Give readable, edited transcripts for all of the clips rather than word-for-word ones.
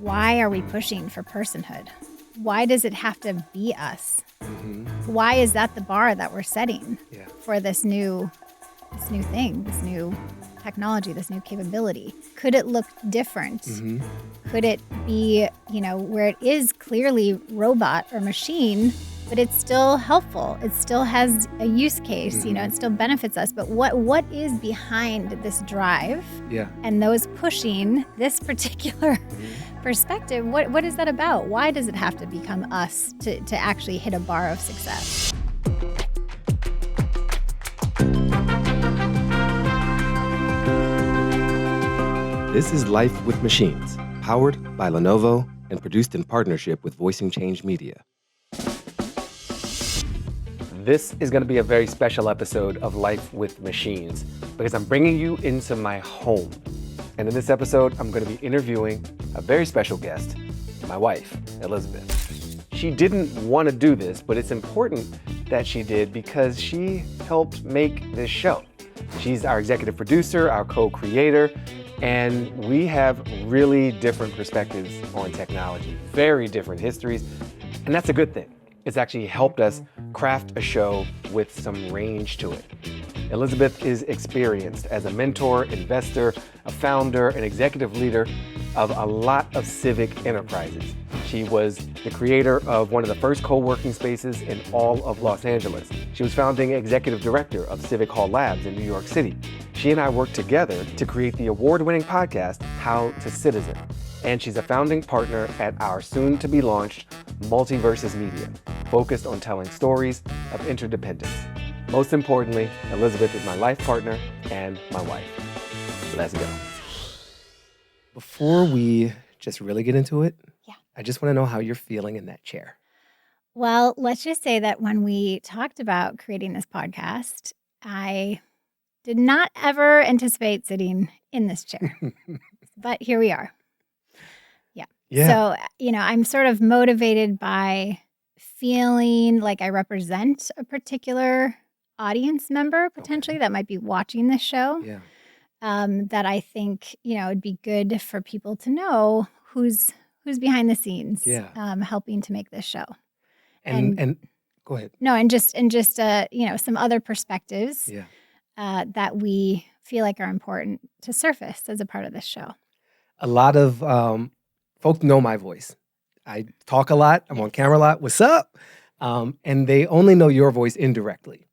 why are we pushing for personhood? Why does it have to be us? Mm-hmm. Why is that the bar that we're setting Yeah. for this new thing, this new technology, this new capability? Could it look different? Mm-hmm. Could it be, where it is clearly robot or machine, but it's still helpful? It still has a use case, it still benefits us. But what is behind this drive? Yeah. And those pushing this particular perspective, what is that about? Why does it have to become us to actually hit a bar of success? This is Life with Machines, powered by Lenovo and produced in partnership with Voicing Change Media. This is going to be a very special episode of Life with Machines because I'm bringing you into my home. And in this episode, I'm going to be interviewing a very special guest, my wife, Elizabeth. She didn't want to do this, but it's important that she did because she helped make this show. She's our executive producer, our co-creator, and we have really different perspectives on technology, very different histories, and that's a good thing. It's actually helped us craft a show with some range to it. Elizabeth is experienced as a mentor, investor, a founder, and executive leader of a lot of civic enterprises. She was the creator of one of the first co-working spaces in all of Los Angeles. She was founding executive director of Civic Hall Labs in New York City. She and I worked together to create the award-winning podcast, How to Citizen. And she's a founding partner at our soon-to-be-launched Multiverses Media, focused on telling stories of interdependence. Most importantly, Elizabeth is my life partner and my wife. Let's go. Before we just really get into it, I just want to know how you're feeling in that chair. Well, let's just say that when we talked about creating this podcast, I did not ever anticipate sitting in this chair, but here we are. So, I'm sort of motivated by feeling like I represent a particular audience member potentially that might be watching this show. That I think, it'd be good for people to know who's behind the scenes, helping to make this show. And go ahead. No, and just some other perspectives that we feel like are important to surface as a part of this show. A lot of folks know my voice. I talk a lot. I'm on camera a lot. What's up? And they only know your voice indirectly,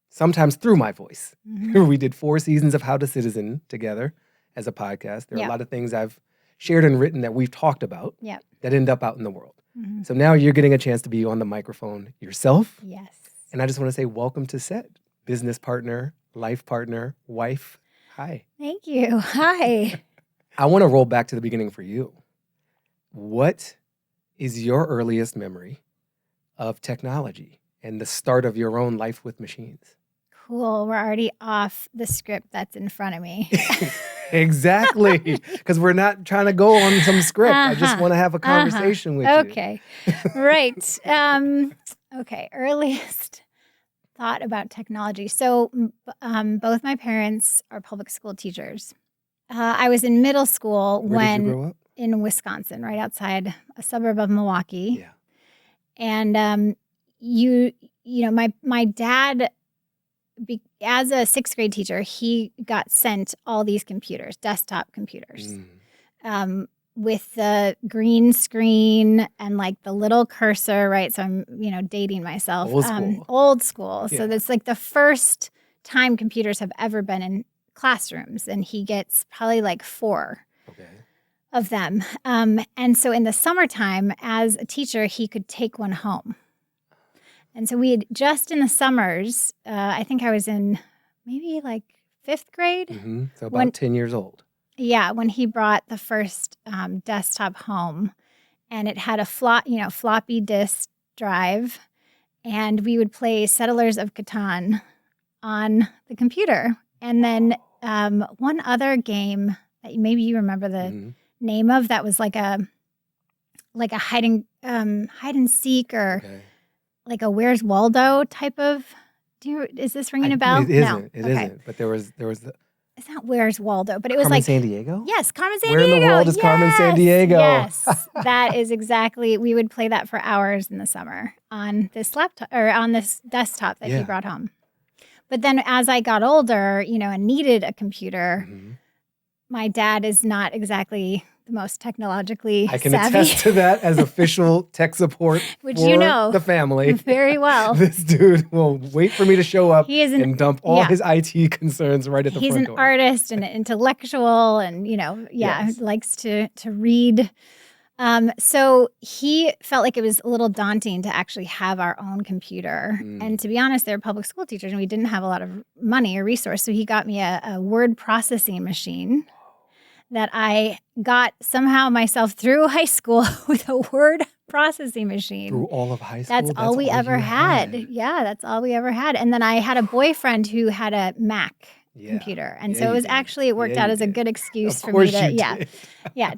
sometimes through my voice. We did 4 seasons of How to Citizen together as a podcast. There are a lot of things I've shared and written that we've talked about that end up out in the world. So now you're getting a chance to be on the microphone yourself. Yes. And I just want to say welcome to set. Business partner, life partner, wife. Hi. Thank you. Hi. I want to roll back to the beginning for you. What is your earliest memory of technology and the start of your own life with machines? Cool. We're already off the script that's in front of me. Exactly. Because we're not trying to go on some script. I just want to have a conversation with you. Okay. Right. Okay. Earliest thought about technology. So both my parents are public school teachers. I was in middle school Where did you grow up? In Wisconsin, right outside a suburb of Milwaukee. And my dad, as a 6th grade teacher, he got sent all these computers, desktop computers, with the green screen and like the little cursor, right? So I'm, dating myself. Old school. So that's like the first time computers have ever been in classrooms, and he gets probably like 4 of them. And so in the summertime, as a teacher, he could take one home. And so we had just in the summers, I think I was in maybe like 5th grade. So about 10 years old. Yeah, when he brought the first desktop home, and it had a floppy disk drive, and we would play Settlers of Catan on the computer. And then one other game that maybe you remember the name of, that was like a hide and seek, or like a Where's Waldo type of. Is this ringing a bell? It isn't. It isn't. But there was it's not Where's Waldo, but it was Carmen like San Diego? Yes, Carmen San Where Diego. in the world is Carmen San Diego? Yes, that is exactly. We would play that for hours in the summer on this laptop or on this desktop that he brought home. But then as I got older, and needed a computer, my dad is not exactly the most technologically I can savvy. attest to that as official tech support Which for the family. Very well. This dude will wait for me to show up and dump all his IT concerns right at the front door. He's an artist and an intellectual and, likes to read. So he felt like it was a little daunting to actually have our own computer. And to be honest, they're public school teachers and we didn't have a lot of money or resource. So he got me a word processing machine that I got somehow myself through high school with a word processing machine. Through all of high school? That's all we ever had. Yeah, that's all we ever had. And then I had a boyfriend who had a Mac computer. And so it was it worked out as a good excuse for me to,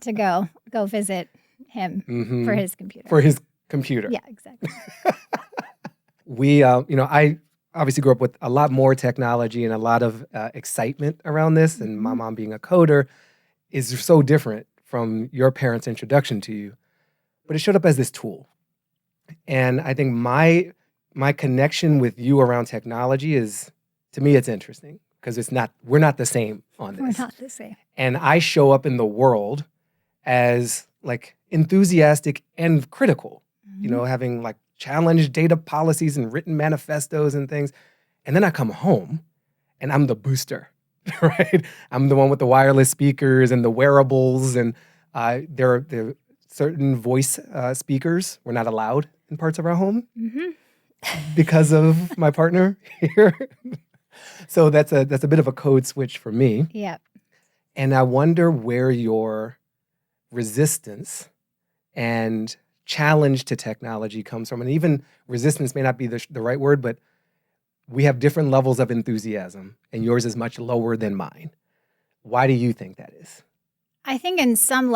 to go visit him for his computer. For his computer. Yeah, exactly. I obviously grew up with a lot more technology and a lot of excitement around this. And my mom being a coder is so different from your parents' introduction to you. But it showed up as this tool. And I think my connection with you around technology is, to me, it's interesting because we're not the same on this. We're not the same. And I show up in the world as like enthusiastic and critical, having like challenged data policies and written manifestos and things. And then I come home and I'm the booster, right? I'm the one with the wireless speakers and the wearables. And there are certain voice speakers we're not allowed in parts of our home because of my partner here. So that's a bit of a code switch for me. Yeah. And I wonder where your resistance and challenge to technology comes from. And even resistance may not be the right word, but we have different levels of enthusiasm, and yours is much lower than mine. Why do you think that is? I think in some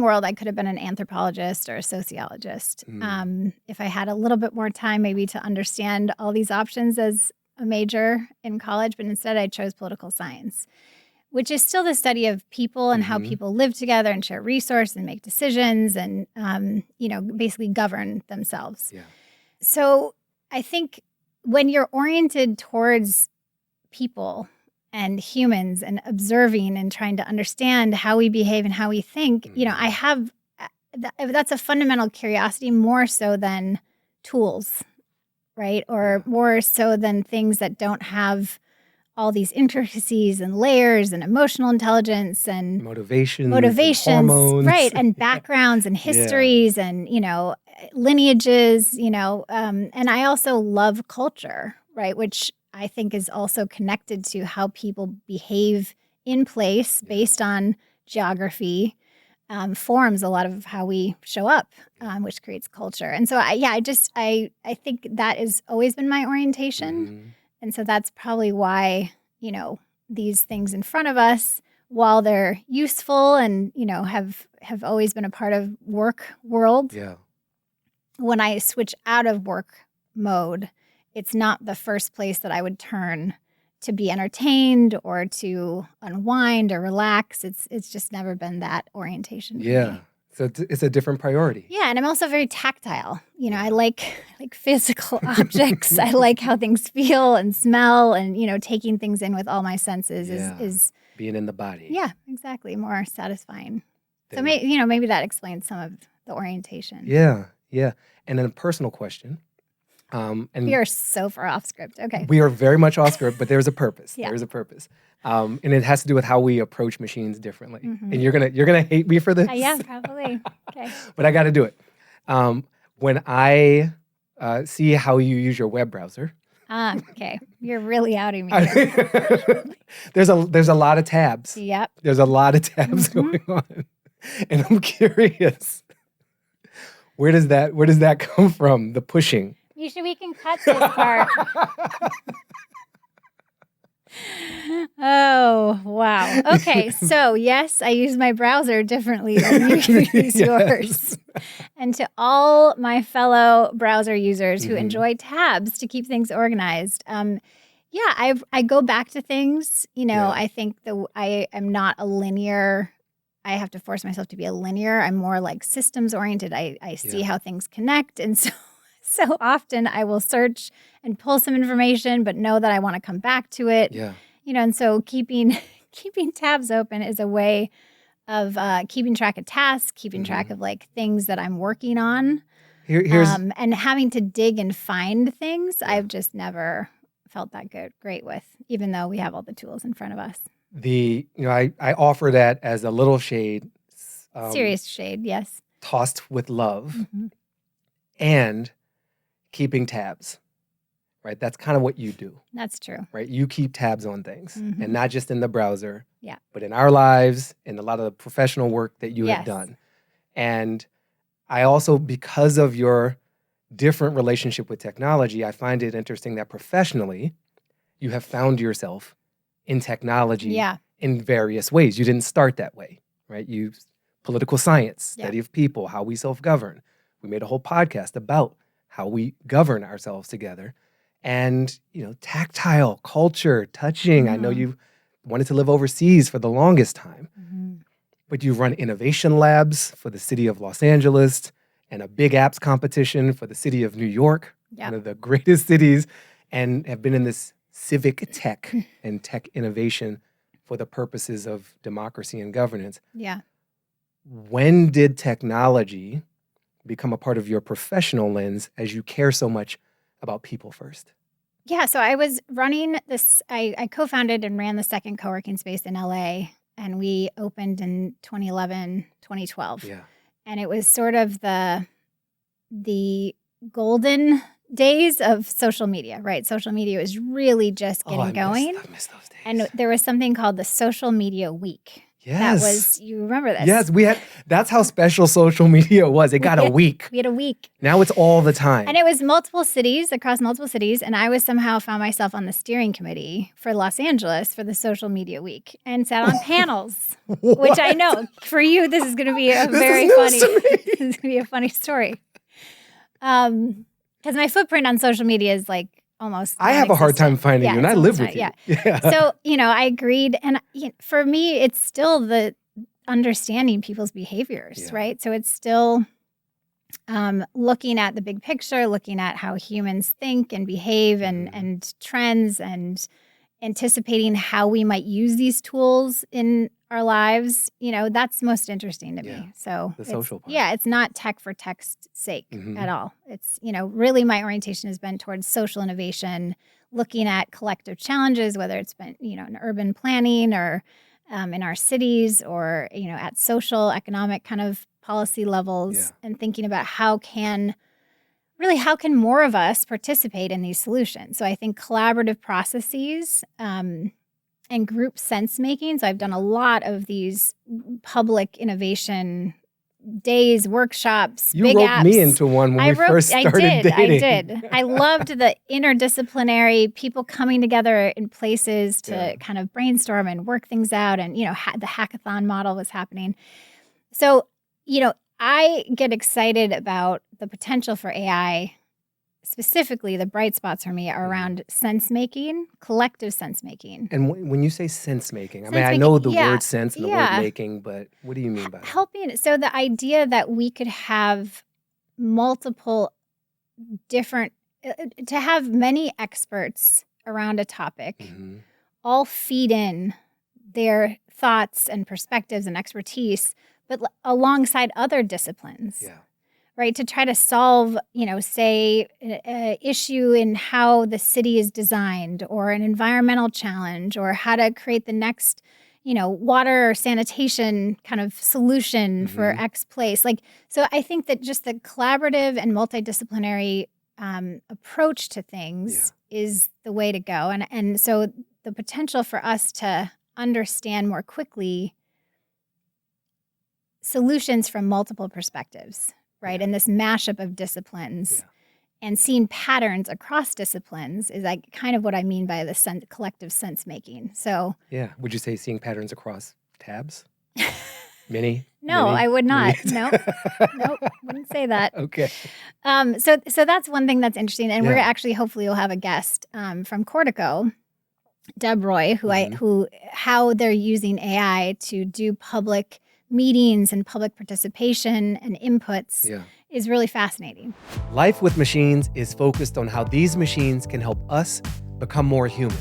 world, I could have been an anthropologist or a sociologist. If I had a little bit more time, maybe to understand all these options as a major in college, but instead I chose political science, which is still the study of people and how people live together and share resources and make decisions and, basically govern themselves. Yeah. So I think when you're oriented towards people and humans and observing and trying to understand how we behave and how we think, I have, that's a fundamental curiosity more so than tools, right? Or more so than things that don't have all these intricacies and layers and emotional intelligence and motivations, and hormones. Right, and backgrounds and histories and, lineages, and I also love culture, right, which I think is also connected to how people behave in place based on geography, forms a lot of how we show up, which creates culture. And so, I think that has always been my orientation. And so that's probably why, these things in front of us, while they're useful and, have always been a part of work world. Yeah. When I switch out of work mode, it's not the first place that I would turn to be entertained or to unwind or relax. It's just never been that orientation for me. So it's a different priority. Yeah, and I'm also very tactile. I like physical objects. I like how things feel and smell and, taking things in with all my senses is being in the body. Yeah, exactly. More satisfying. So maybe that explains some of the orientation. Yeah. And then a personal question. And we are so far off script. Okay. We are very much off script, but there's a purpose. Yeah. There's a purpose. And it has to do with how we approach machines differently. And you're gonna hate me for this. Yeah, probably. Okay. But I got to do it. When I see how you use your web browser. Okay. You're really outing me. There's a lot of tabs. Yep. There's a lot of tabs going on, and I'm curious. Where does that come from? The pushing. We can cut this part. Oh, wow. Okay, so yes, I use my browser differently than you use yours. And to all my fellow browser users who enjoy tabs to keep things organized, Yeah, I go back to things. Yeah. I think I am not a linear. I have to force myself to be a linear. I'm more like systems oriented. I see Yeah. how things connect, and so often I will search and pull some information, but know that I want to come back to it. Yeah. And so keeping tabs open is a way of keeping track of tasks, keeping track of like things that I'm working on. Here's and having to dig and find things, Yeah. I've just never felt that great with, even though we have all the tools in front of us. I offer that as a little shade, Serious shade, yes. tossed with love Mm-hmm. and keeping tabs, right? That's kind of what you do, That's true. right? You keep tabs on things, Mhm. and not just in the browser, Yeah. but in our lives and a lot of the professional work that you have Yes. done. And I also, because of your different relationship with technology, I find it interesting that professionally, you have found yourself in technology Yeah. in various ways. You didn't start that way, right? You political science, study of people, how we self-govern. We made a whole podcast about how we govern ourselves together. And, tactile, culture, touching. I know you wanted to live overseas for the longest time, but you run innovation labs for the city of Los Angeles and a big apps competition for the city of New York, one of the greatest cities, and have been in this civic tech and tech innovation for the purposes of democracy and governance. Yeah. When did technology become a part of your professional lens as you care so much about people first? Yeah, so I was running this, I co-founded and ran the second co-working space in LA, and we opened in 2011, 2012. Yeah. And it was sort of the golden days of social media, right? Social media was really just getting going. I miss those days. And there was something called the Social Media Week. Yes. You remember this? Yes, that's how special social media was. It got a week. We had a week. Now it's all the time. And it was across multiple cities. And I was somehow found myself on the steering committee for Los Angeles for the Social Media Week and sat on panels, which I know for you, this is going to be this is going to be a funny story. Because my footprint on social media is like almost I have a hard time finding you, and I live with you. Yeah. So, I agreed. And for me, it's still the understanding people's behaviors, right? So it's still looking at the big picture, looking at how humans think and behave and trends and anticipating how we might use these tools in our lives. That's most interesting to me. So the social part. Yeah, it's not tech for tech's sake at all. It's, really my orientation has been towards social innovation, looking at collective challenges, whether it's been, in urban planning or in our cities or, at social, economic kind of policy levels and thinking about how can more of us participate in these solutions? So I think collaborative processes and group sense making. So I've done a lot of these public innovation days, workshops, you big roped apps. me into one when we first started dating. I did. I loved the interdisciplinary people coming together in places to kind of brainstorm and work things out. And, the hackathon model was happening. So, I get excited about the potential for AI. Specifically, the bright spots for me are around sense-making, collective sense-making. And when you say sense-making, I know the word sense and the word making, but what do you mean by that? Helping. So the idea that we could have multiple different, to have many experts around a topic, all feed in their thoughts and perspectives and expertise, but alongside other disciplines. Yeah. Right, to try to solve, say, an issue in how the city is designed or an environmental challenge or how to create the next, water or sanitation kind of solution for X place. So I think that just the collaborative and multidisciplinary approach to things is the way to go. And so the potential for us to understand more quickly solutions from multiple perspectives. Right. And this mashup of disciplines and seeing patterns across disciplines is like kind of what I mean by the collective sense making. So would you say seeing patterns across tabs? Many? No, I would not. Nope, wouldn't say that. Okay. So that's one thing that's interesting. And we're actually, hopefully we'll have a guest from Cortico Deb Roy, how they're using AI to do public meetings and public participation and inputs is really fascinating. Life with Machines is focused on how these machines can help us become more human.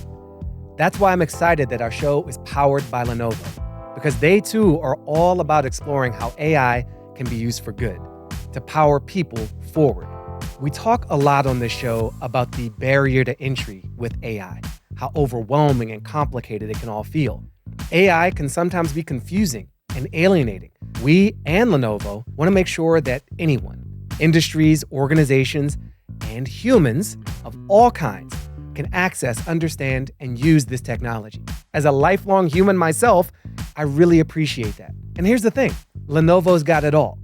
That's why I'm excited that our show is powered by Lenovo, because they too are all about exploring how AI can be used for good, to power people forward. We talk a lot on this show about the barrier to entry with AI, how overwhelming and complicated it can all feel. AI can sometimes be confusing and alienating. We and Lenovo want to make sure that anyone, industries, organizations, and humans of all kinds can access, understand, and use this technology. As a lifelong human myself, I really appreciate that. And here's the thing, Lenovo's got it all.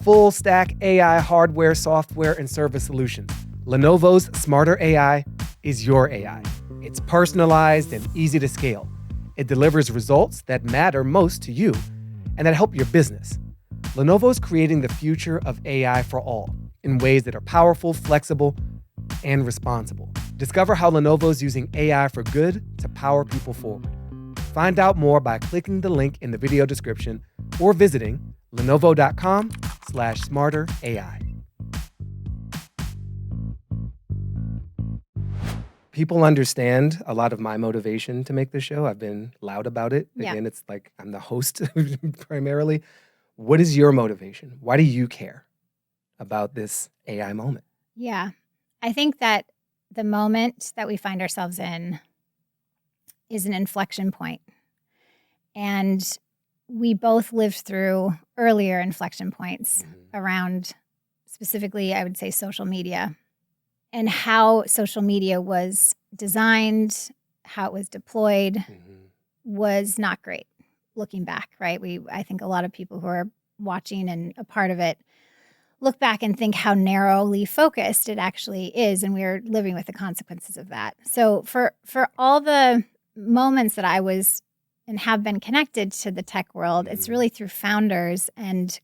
Full stack AI hardware, software, and service solutions. Lenovo's smarter AI is your AI. It's personalized and easy to scale. It delivers results that matter most to you and that help your business. Lenovo's creating the future of AI for all in ways that are powerful, flexible, and responsible. Discover how Lenovo's using AI for good to power people forward. Find out more by clicking the link in the video description or visiting lenovo.com/smarterAI. People understand a lot of my motivation to make this show. I've been loud about it. Again, it's like I'm the host primarily. What is your motivation? Why do you care about this AI moment? Yeah, I think that the moment that we find ourselves in is an inflection point. And we both lived through earlier inflection points around, specifically, I would say, social media, and how social media was designed, how it was deployed was not great looking back, right? I think a lot of people who are watching and a part of it look back and think how narrowly focused it actually is, and we're living with the consequences of that. So for all the moments that I was and have been connected to the tech world, it's really through founders and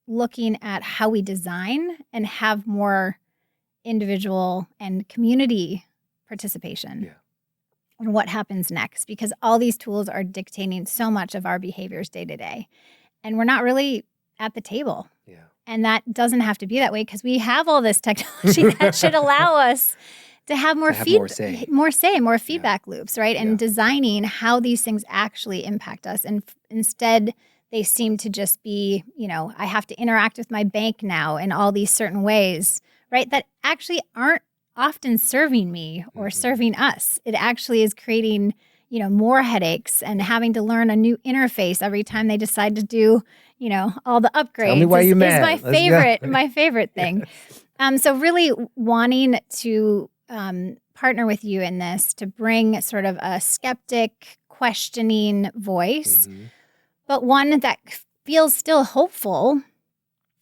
looking at how we design and have more individual and community participation and what happens next, because all these tools are dictating so much of our behaviors day to day, and we're not really at the table. And that doesn't have to be that way, because we have all this technology that should allow us to have more feedback loops, right? And designing how these things actually impact us. And instead, they seem to just be, I have to interact with my bank now in all these certain ways, right? That actually aren't often serving me or serving us. It actually is creating, more headaches and having to learn a new interface every time they decide to do, all the upgrades. Tell me why you're mad. My favorite thing. So really wanting to partner with you in this to bring sort of a skeptic, questioning voice, but one that feels still hopeful,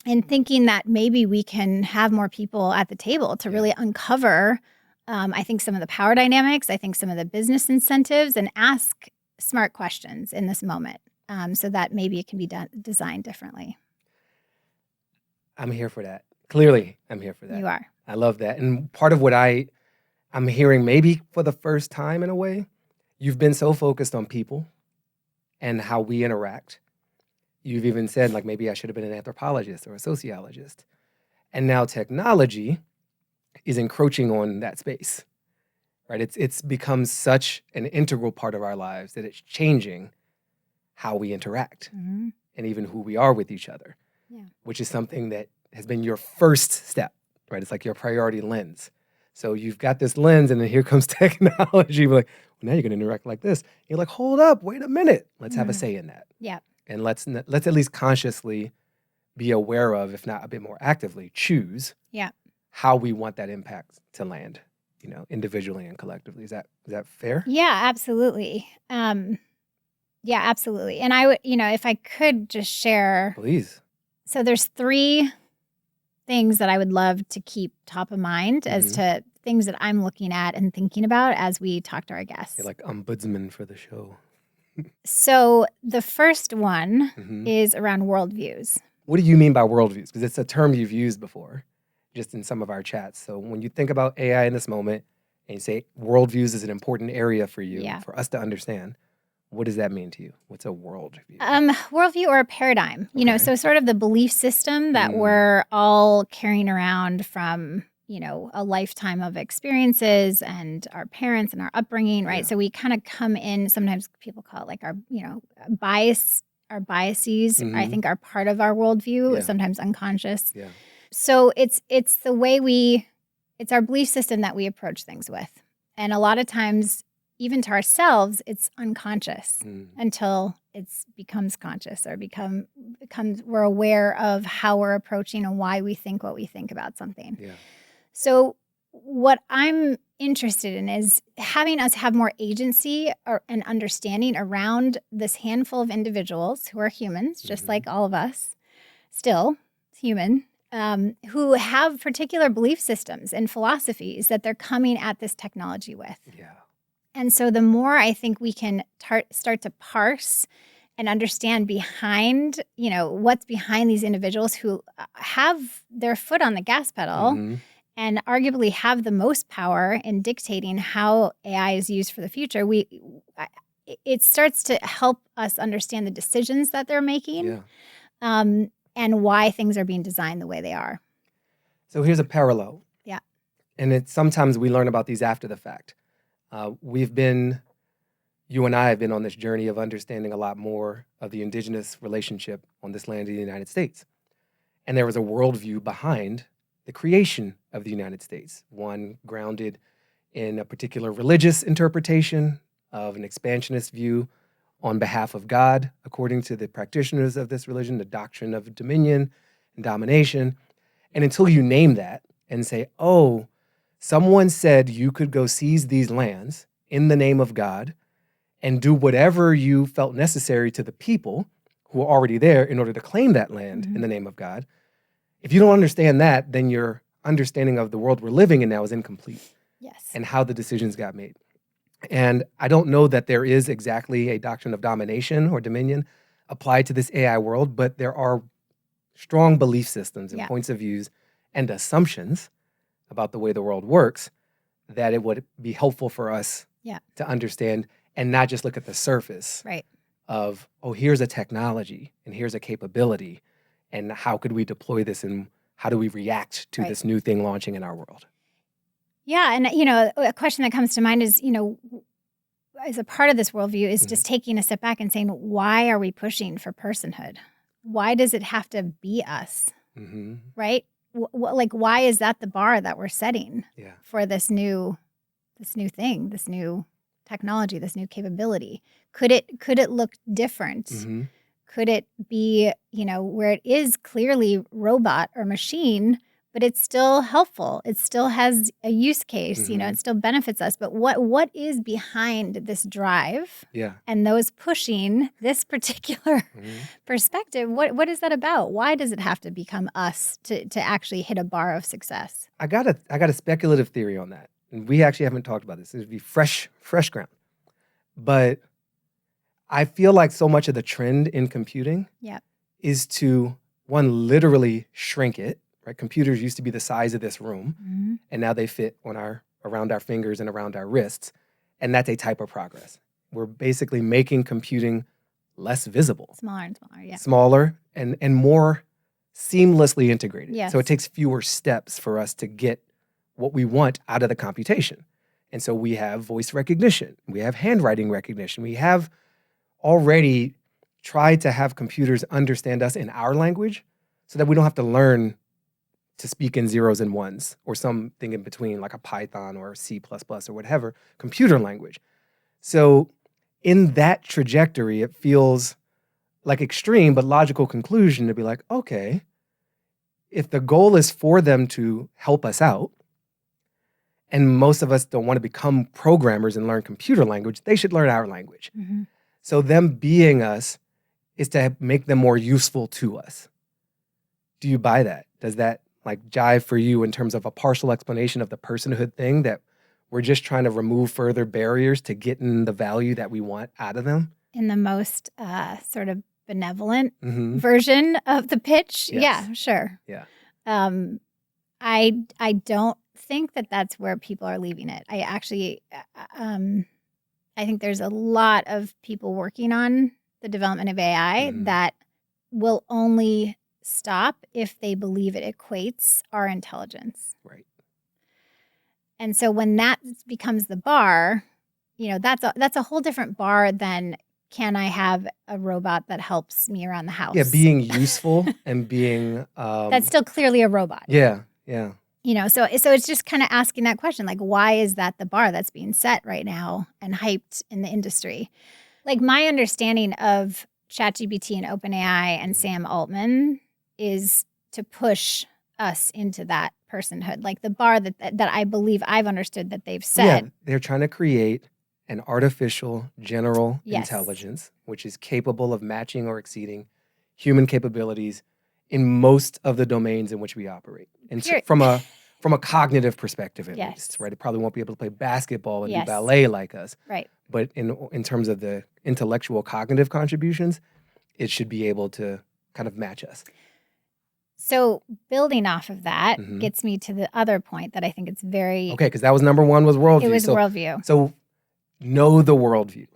and thinking that maybe we can have more people at the table to really uncover, I think, some of the power dynamics, I think some of the business incentives, and ask smart questions in this moment, so that maybe it can be designed differently. I'm here for that. Clearly, I'm here for that. You are. I love that. And part of what I'm hearing, maybe for the first time in a way, you've been so focused on people and how we interact. You've even said, like, maybe I should have been an anthropologist or a sociologist. And now technology is encroaching on that space, right? It's become such an integral part of our lives that it's changing how we interact and even who we are with each other, which is something that has been your first step, right? It's like your priority lens. So you've got this lens, and then here comes technology. We're like, well, now you're going to interact like this. You're like, hold up, wait a minute. Let's have a say in that. Yeah. And let's at least consciously be aware of, if not a bit more actively, choose how we want that impact to land, individually and collectively. Is that fair? Yeah, absolutely. Absolutely. And I would, if I could just share. Please. So there's 3 things that I would love to keep top of mind as to things that I'm looking at and thinking about as we talk to our guests. You're like ombudsman for the show. So the first one is around worldviews. What do you mean by worldviews? Because it's a term you've used before, just in some of our chats. So when you think about AI in this moment, and you say worldviews is an important area for you, Yeah. for us to understand, what does that mean to you? What's a worldview? Worldview or a paradigm, so sort of the belief system that we're all carrying around from, a lifetime of experiences and our parents and our upbringing, right? Yeah. So we kind of come in, sometimes people call it like our biases, I think are part of our worldview, sometimes unconscious. Yeah. So it's the way it's our belief system that we approach things with. And a lot of times, even to ourselves, it's unconscious until it becomes conscious or becomes we're aware of how we're approaching and why we think what we think about something. Yeah. So what I'm interested in is having us have more agency and understanding around this handful of individuals who are humans, just like all of us, still human, who have particular belief systems and philosophies that they're coming at this technology with. Yeah. And so the more I think we can start to parse and understand behind, what's behind these individuals who have their foot on the gas pedal and arguably have the most power in dictating how AI is used for the future, it starts to help us understand the decisions that they're making and why things are being designed the way they are. So here's a parallel. Yeah. And sometimes we learn about these after the fact. You and I have been on this journey of understanding a lot more of the indigenous relationship on this land of the United States. And there was a worldview behind the creation of the United States, one grounded in a particular religious interpretation of an expansionist view on behalf of God, according to the practitioners of this religion, the doctrine of dominion and domination. And until you name that and say, oh, someone said you could go seize these lands in the name of God and do whatever you felt necessary to the people who are already there in order to claim that land in the name of God. If you don't understand that, then your understanding of the world we're living in now is incomplete. Yes. And how the decisions got made. And I don't know that there is exactly a doctrine of domination or dominion applied to this AI world, but there are strong belief systems and points of views and assumptions about the way the world works that it would be helpful for us to understand and not just look at the surface of, oh, here's a technology and here's a capability and how could we deploy this and how do we react to this new thing launching in our world? Yeah. And, a question that comes to mind is, as a part of this worldview is just taking a step back and saying, why are we pushing for personhood? Why does it have to be us? Right? Why is that the bar that we're setting for this new thing, this new technology, this new capability? Could it look different? Could it be, where it is clearly robot or machine, but it's still helpful? It still has a use case, it still benefits us. But what is behind this drive and those pushing this particular perspective? What is that about? Why does it have to become us to actually hit a bar of success? I got a speculative theory on that. And we actually haven't talked about this. It would be fresh ground. But I feel like so much of the trend in computing is to, one, literally shrink it. Right? Computers used to be the size of this room, and now they fit around our fingers and around our wrists. And that's a type of progress. We're basically making computing less visible. Smaller and smaller, Smaller and more seamlessly integrated. Yes. So it takes fewer steps for us to get what we want out of the computation. And so we have voice recognition. We have handwriting recognition. We have already tried to have computers understand us in our language so that we don't have to learn to speak in zeros and ones or something in between, like a Python or C++ or whatever, computer language. So in that trajectory, it feels like extreme but logical conclusion to be like, okay, if the goal is for them to help us out, and most of us don't want to become programmers and learn computer language, they should learn our language. So them being us is to make them more useful to us. Do you buy that? Does that jive for you in terms of a partial explanation of the personhood thing, that we're just trying to remove further barriers to getting the value that we want out of them? In the most sort of benevolent version of the pitch? Yes. Yeah, sure. Yeah. I don't think that that's where people are leaving it. I actually, I think there's a lot of people working on the development of AI that will only stop if they believe it equates our intelligence. Right. And so when that becomes the bar, that's a whole different bar than, can I have a robot that helps me around the house? Yeah, being useful and being that's still clearly a robot. Yeah. So it's just kind of asking that question, like, why is that the bar that's being set right now and hyped in the industry? Like, my understanding of ChatGPT and OpenAI and Sam Altman is to push us into that personhood, like the bar that I believe I've understood that they've set. Yeah, they're trying to create an artificial general intelligence, which is capable of matching or exceeding human capabilities in most of the domains in which we operate. And from a cognitive perspective, at least, right? It probably won't be able to play basketball and do ballet like us. Right. But in terms of the intellectual cognitive contributions, it should be able to kind of match us. So building off of that gets me to the other point that I think it's very... Okay, because that was number one, was worldview. It was worldview. So know the worldview.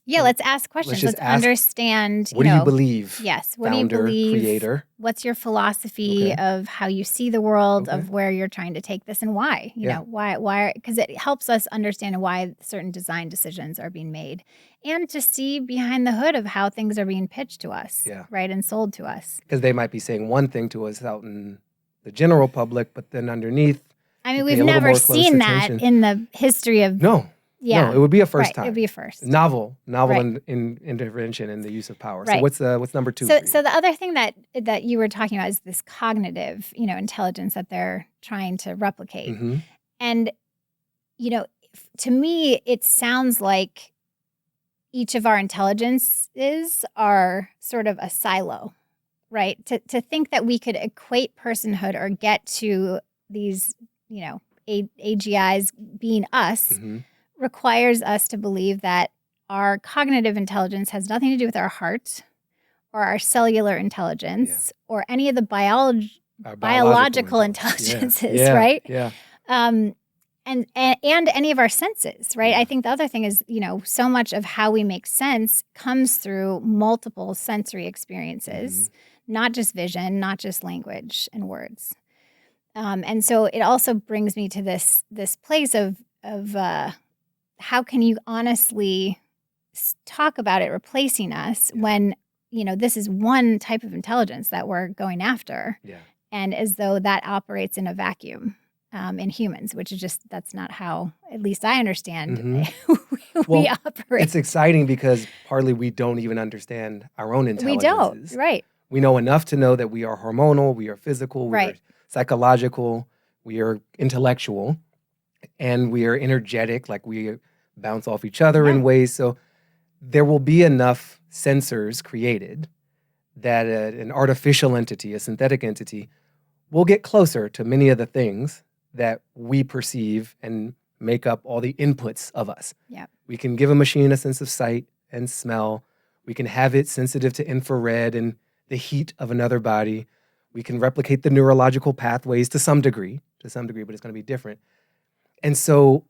Yeah, let's ask questions. Let's understand. What do you believe? Yes. What founder, do you believe? Creator. What's your philosophy of how you see the world, of where you're trying to take this, and why? You know, why? Because it helps us understand why certain design decisions are being made, and to see behind the hood of how things are being pitched to us, right, and sold to us. Because they might be saying one thing to us out in the general public, but then underneath. I mean, we've never seen that in the history of. No, it would be a first time. It would be a first. Novel in intervention in the use of power. Right. So what's number two? So the other thing that you were talking about is this cognitive, intelligence that they're trying to replicate. And, to me, it sounds like each of our intelligences are sort of a silo, right? To think that we could equate personhood or get to these, AGIs being us, requires us to believe that our cognitive intelligence has nothing to do with our heart or our cellular intelligence or any of the biological intelligences, right? Yeah. And any of our senses, right? I think the other thing is, so much of how we make sense comes through multiple sensory experiences, not just vision, not just language and words. And so it also brings me to this place of how can you honestly talk about it replacing us when, this is one type of intelligence that we're going after, and as though that operates in a vacuum in humans, which is that's not how, at least I understand, we operate. It's exciting because partly we don't even understand our own intelligences. We don't, right. We know enough to know that we are hormonal, we are physical, we are psychological, we are intellectual, and we are energetic, like we bounce off each other in ways. So there will be enough sensors created that an artificial entity, a synthetic entity, will get closer to many of the things that we perceive and make up all the inputs of us. Yeah. We can give a machine a sense of sight and smell. We can have it sensitive to infrared and the heat of another body. We can replicate the neurological pathways to some degree, but it's going to be different. And so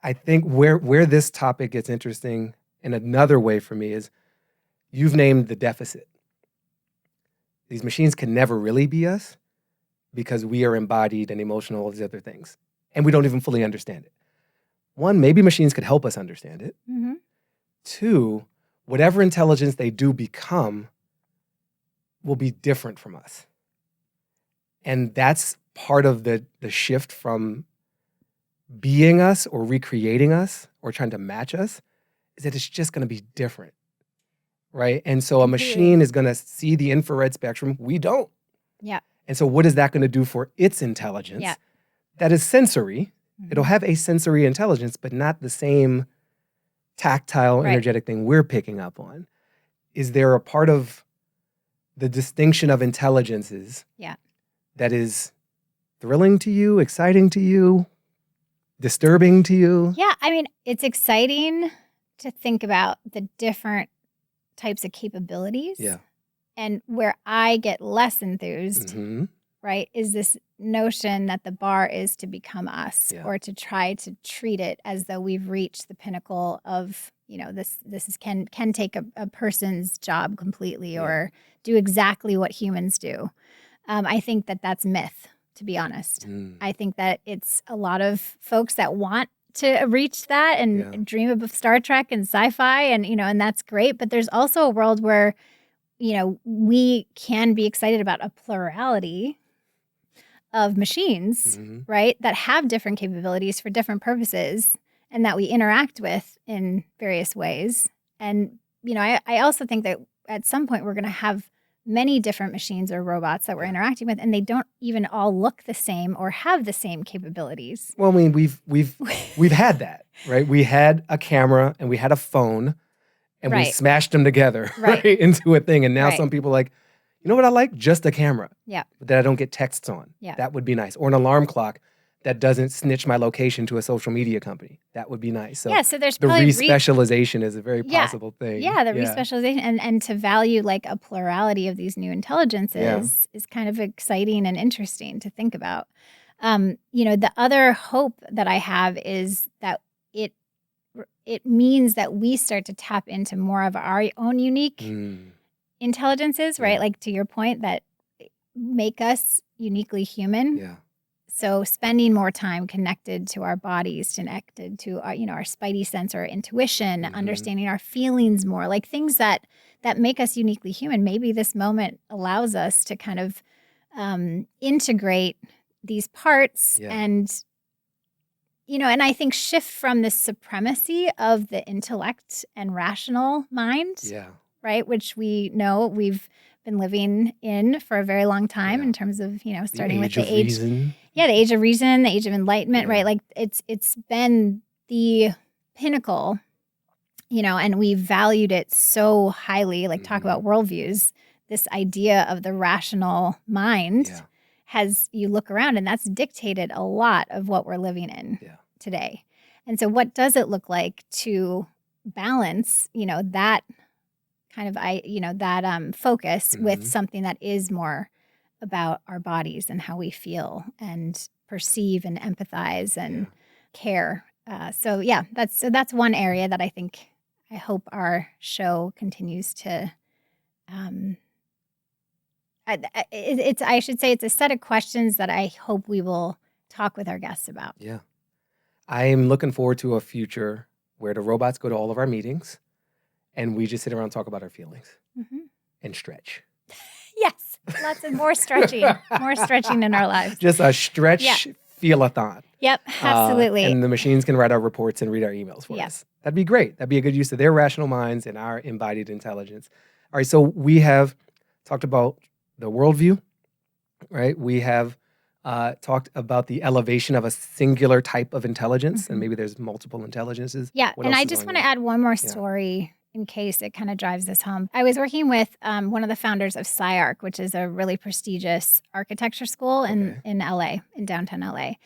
I think where this topic gets interesting in another way for me is you've named the deficit. These machines can never really be us because we are embodied and emotional, all these other things. And we don't even fully understand it. One, maybe machines could help us understand it. Two, whatever intelligence they do become will be different from us. And that's part of the shift from being us or recreating us or trying to match us, is that it's just going to be different, right? And so a machine is going to see the infrared spectrum. We don't. Yeah. And so what is that going to do for its intelligence? Yeah. That is sensory. It'll have a sensory intelligence, but not the same tactile, energetic thing we're picking up on. Is there a part of the distinction of intelligences that is thrilling to you, exciting to you, disturbing to you? Yeah, I mean, it's exciting to think about the different types of capabilities. Yeah. And where I get less enthused right, is this notion that the bar is to become us Yeah. or to try to treat it as though we've reached the pinnacle of, can take a person's job completely or do exactly what humans do. I think that that's myth, to be honest. I think that it's a lot of folks that want to reach that and dream of Star Trek and sci-fi and that's great. But there's also a world where, we can be excited about a plurality of machines, right, that have different capabilities for different purposes and that we interact with in various ways. And, I also think that at some point we're going to have many different machines or robots that we're interacting with, and they don't even all look the same or have the same capabilities. Well, I mean, we've had that, right? We had a camera and we had a phone and we smashed them together into a thing. And now some people are like, you know what I like? Just a camera. Yeah. That I don't get texts on. Yeah. That would be nice. Or an alarm clock that doesn't snitch my location to a social media company. That would be nice. So, so there's the probably respecialization is a very possible thing. Yeah, the respecialization and to value like a plurality of these new intelligences is kind of exciting and interesting to think about. The other hope that I have is that it means that we start to tap into more of our own unique intelligences, right? Like to your point, that make us uniquely human. Yeah. So spending more time connected to our bodies, connected to our, our spidey sense or intuition, understanding our feelings more, like things that make us uniquely human. Maybe this moment allows us to kind of integrate these parts and I think shift from the supremacy of the intellect and rational mind, right? Which we know we've been living in for a very long time in terms of, starting with the age. Reason. Yeah, the age of reason, the age of enlightenment, right? Like it's been the pinnacle, and we valued it so highly, like talk about worldviews, this idea of the rational mind you look around and that's dictated a lot of what we're living in today. And so what does it look like to balance, that kind of, that focus with something that is more about our bodies and how we feel and perceive and empathize and care. That's one area that I hope our show continues to. I should say it's a set of questions that I hope we will talk with our guests about. Yeah, I am looking forward to a future where the robots go to all of our meetings, and we just sit around and talk about our feelings and stretch. Yes, lots of more stretching in our lives. Just a stretch feel-a-thon. Yep, absolutely. And the machines can write our reports and read our emails for us. That'd be great. That'd be a good use of their rational minds and our embodied intelligence. All right, so we have talked about the worldview, right? We have talked about the elevation of a singular type of intelligence, and maybe there's multiple intelligences. Yeah, and I just want to add one more story in case it kind of drives this home. I was working with one of the founders of SciArc, which is a really prestigious architecture school in LA, in downtown LA.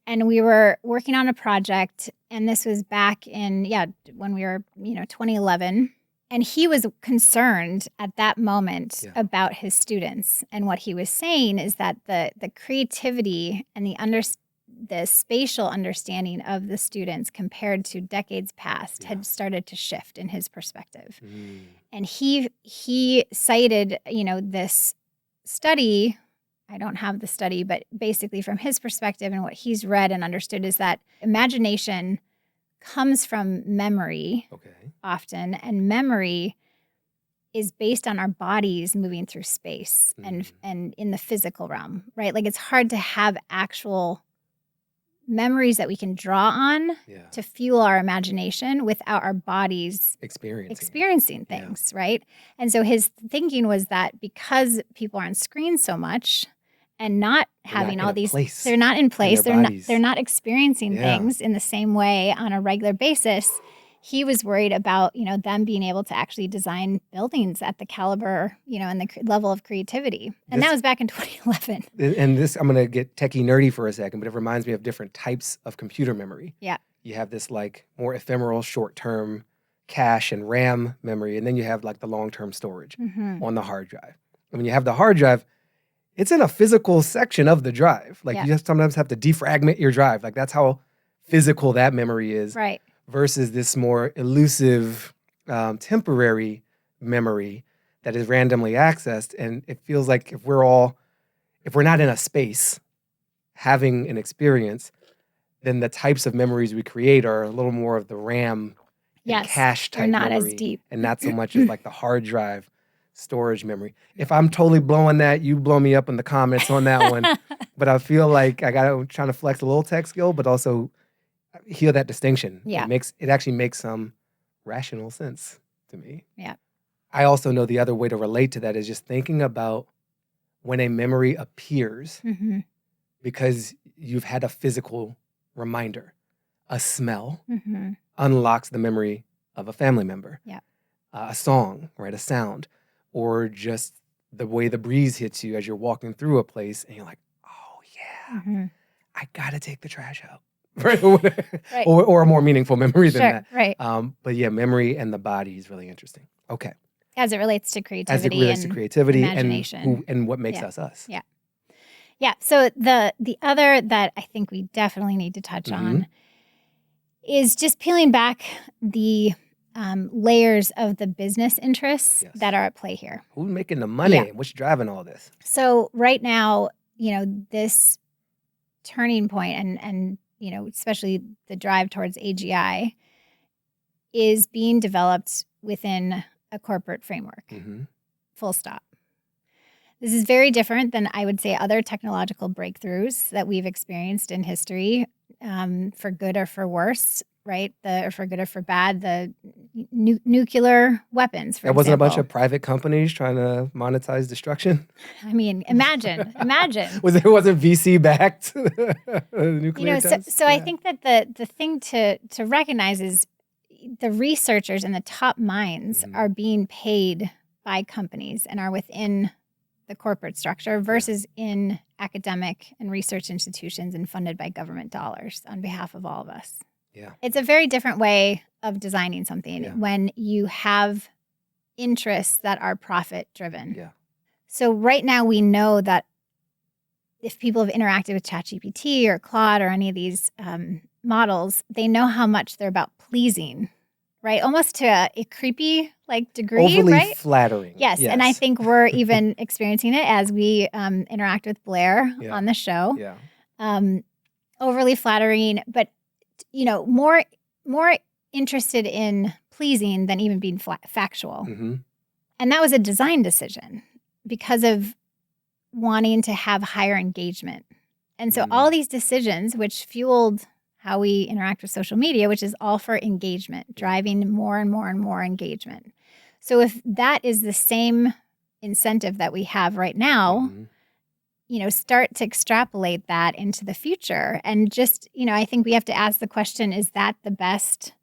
And we were working on a project, and this was back in, when we were, 2011. And he was concerned at that moment about his students. And what he was saying is that the creativity and the spatial understanding of the students compared to decades past had started to shift in his perspective. And he cited, this study. I don't have the study, but basically from his perspective and what he's read and understood is that imagination comes from memory often, and memory is based on our bodies moving through space and in the physical realm, right? Like it's hard to have actual memories that we can draw on to fuel our imagination without our bodies experiencing things, right? And so his thinking was that because people are on screen so much and not having all these, they're not in place, they're not experiencing things in the same way on a regular basis. He was worried about, them being able to actually design buildings at the caliber, and the level of creativity. And that was back in 2011. And this, I'm going to get techie nerdy for a second, but it reminds me of different types of computer memory. Yeah. You have this like more ephemeral, short-term cache and RAM memory, and then you have like the long-term storage on the hard drive. And when you have the hard drive, it's in a physical section of the drive. Like Yeah. you just sometimes have to defragment your drive. Like that's how physical that memory is. Right. Versus this more elusive, temporary memory that is randomly accessed. And it feels like if we're not in a space having an experience, then the types of memories we create are a little more of the RAM and cache They're type not memory, as deep. and not so much as like the hard drive storage memory. If I'm totally blowing that, you blow me up in the comments on that one. But I feel like I'm trying to flex a little tech skill, but also hear that distinction. Yeah. It actually makes some rational sense to me. Yeah. I also know the other way to relate to that is just thinking about when a memory appears Mm-hmm. because you've had a physical reminder. A smell Mm-hmm. unlocks the memory of a family member. Yeah. A song, right? A sound, or just the way the breeze hits you as you're walking through a place and you're like, oh yeah, Mm-hmm. I gotta take the trash out. Right? Or, Right. or a more meaningful memory than Sure. that. Right. But yeah, memory and the body is really interesting. Okay. As it relates to creativity. As it relates to creativity imagination. and what makes Yeah. us. Yeah. Yeah. So the other that I think we definitely need to touch on is just peeling back the layers of the business interests that are at play here. Who's making the money? Yeah. What's driving all this? So right now, this turning point and especially the drive towards AGI is being developed within a corporate framework. Mm-hmm. Full stop. This is very different than, I would say, other technological breakthroughs that we've experienced in history, for good or for worse, right? Or for good or for bad, the nuclear weapons, for That wasn't a bunch example. of private companies trying to monetize destruction? I mean, imagine. It wasn't VC backed nuclear tests? So I think that the thing to recognize is the researchers and the top minds are being paid by companies and are within the corporate structure versus in academic and research institutions and funded by government dollars on behalf of all of us. Yeah. It's a very different way of designing something when you have interests that are profit driven. Yeah. So right now we know that if people have interacted with ChatGPT or Claude or any of these models, they know how much they're about pleasing, right? Almost to a creepy degree, overly right? flattering. Yes. And I think we're even experiencing it as we interact with Blair on the show. Yeah. Overly flattering, but more interested in pleasing than even being factual. Mm-hmm. And that was a design decision because of wanting to have higher engagement. And so all these decisions, which fueled how we interact with social media, which is all for engagement, driving more and more and more engagement. So if that is the same incentive that we have right now, start to extrapolate that into the future. And just, I think we have to ask the question, is that the best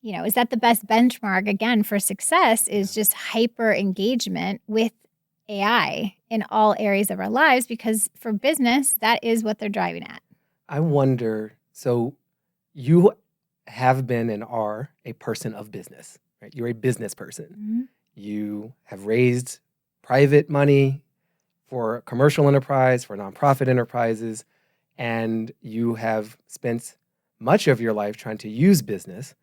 benchmark, again, for success is just hyper engagement with AI in all areas of our lives, because for business, that is what they're driving at. I wonder, so you have been and are a person of business, right? You're a business person. Mm-hmm. You have raised private money for commercial enterprise, for nonprofit enterprises, and you have spent much of your life trying to use business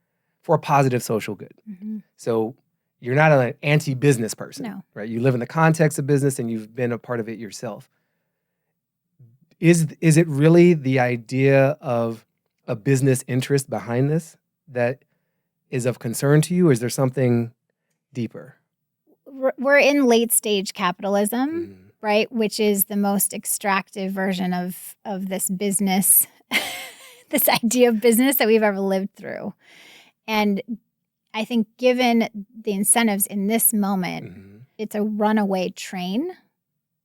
for a positive social good. Mm-hmm. So you're not an anti-business person, right? You live in the context of business and you've been a part of it yourself. Is it really the idea of a business interest behind this that is of concern to you, or is there something deeper? We're in late stage capitalism, right? Which is the most extractive version of this business, this idea of business that we've ever lived through. And I think given the incentives in this moment, it's a runaway train,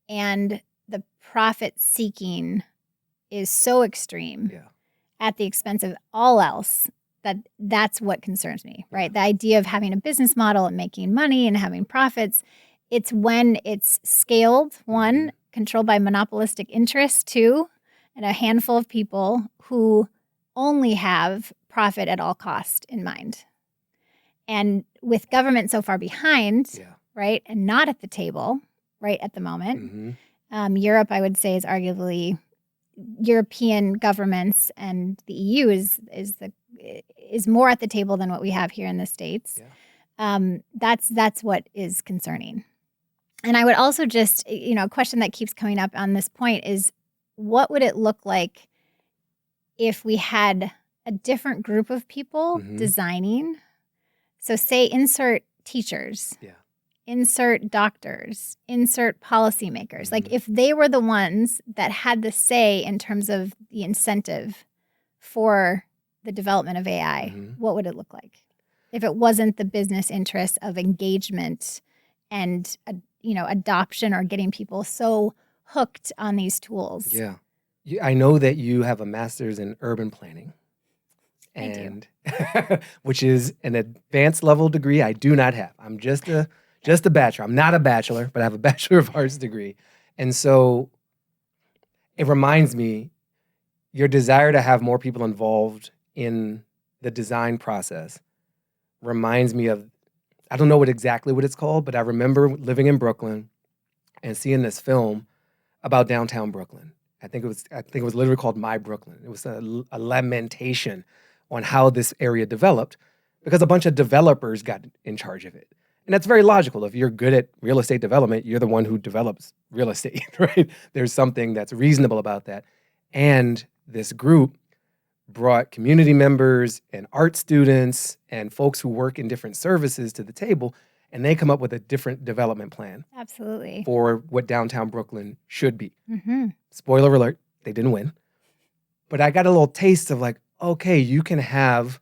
and the profit seeking is so extreme at the expense of all else that's what concerns me, right? The idea of having a business model and making money and having profits, it's when it's scaled, one, controlled by monopolistic interests, two, and a handful of people who only have profit at all cost in mind. And with government so far behind, right, and not at the table, right, at the moment, Europe, I would say, is arguably European governments, and the EU is more at the table than what we have here in the States. Yeah. That's what is concerning. And I would also just, a question that keeps coming up on this point is, what would it look like if we had a different group of people designing? So say insert teachers, insert doctors, insert policymakers. Like if they were the ones that had the say in terms of the incentive for the development of AI, what would it look like? If it wasn't the business interest of engagement and adoption or getting people so hooked on these tools. Yeah. I know that you have a master's in urban planning. I do. Which is an advanced level degree I do not have. I'm just a bachelor. I'm not a bachelor, but I have a Bachelor of Arts degree. And so it reminds me, your desire to have more people involved in the design process reminds me of, I don't know exactly what it's called, but I remember living in Brooklyn and seeing this film about downtown Brooklyn. I think it was literally called My Brooklyn. It was a lamentation on how this area developed because a bunch of developers got in charge of it. And that's very logical. If you're good at real estate development, you're the one who develops real estate, right? There's something that's reasonable about that. And this group brought community members and art students and folks who work in different services to the table, and they come up with a different development plan. Absolutely. For what downtown Brooklyn should be. Mm-hmm. Spoiler alert, they didn't win. But I got a little taste of like, okay, you can have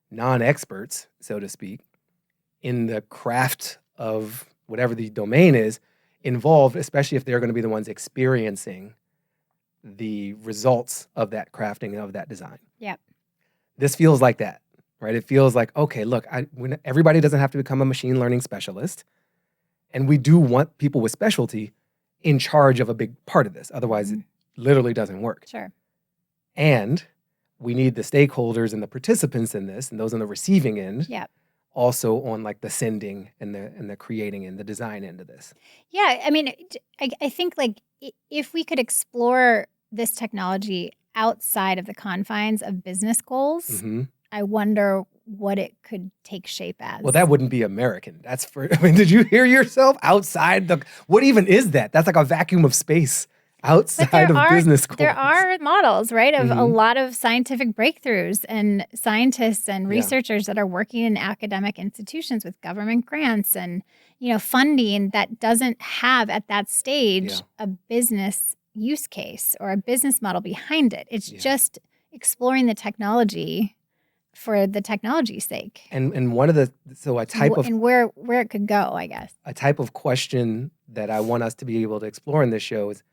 non-experts, so to speak, in the craft of whatever the domain is involved, especially if they're going to be the ones experiencing the results of that crafting of that design. Yep. This feels like that, right? It feels like, okay, look, everybody doesn't have to become a machine learning specialist. And we do want people with specialty in charge of a big part of this. Otherwise, it literally doesn't work. Sure. And we need the stakeholders and the participants in this, and those on the receiving end, also on like the sending and the creating and the design end of this. Yeah, I mean, I think like if we could explore this technology outside of the confines of business goals, I wonder what it could take shape as. Well, that wouldn't be American. That's did you hear yourself? Outside what even is that? That's like a vacuum of space outside of business goals. There are models, right, of a lot of scientific breakthroughs and scientists and researchers that are working in academic institutions with government grants and, funding that doesn't have at that stage a business use case or a business model behind it. It's just exploring the technology for the technology's sake. And one of the, a type of... And where it could go, I guess. A type of question that I want us to be able to explore in this show is,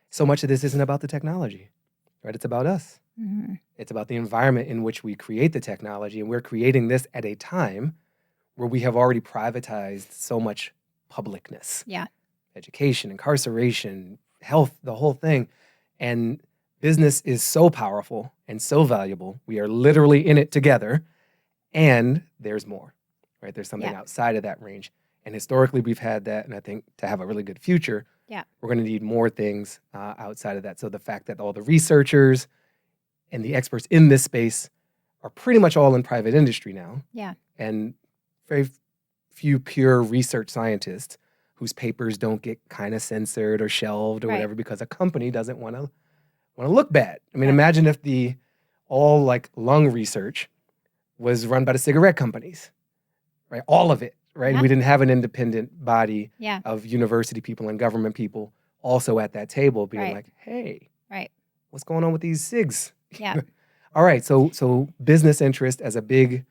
so much of this isn't about the technology, right? It's about us. It's about the environment in which we create the technology, and we're creating this at a time where we have already privatized so much publicness. Yeah. Education, incarceration, health, the whole thing. And business is so powerful and so valuable. We are literally in it together, and there's more, right? There's something outside of that range. And historically, we've had that, and I think to have a really good future, we're going to need more things outside of that. So the fact that all the researchers and the experts in this space are pretty much all in private industry now. Yeah. And very few pure research scientists whose papers don't get kind of censored or shelved or whatever because a company doesn't want to look bad. I mean, imagine if all like lung research was run by the cigarette companies, right? All of it. Right. Yeah. We didn't have an independent body of university people and government people also at that table being like, hey, what's going on with these SIGs? Yeah. All right. So business interest as a big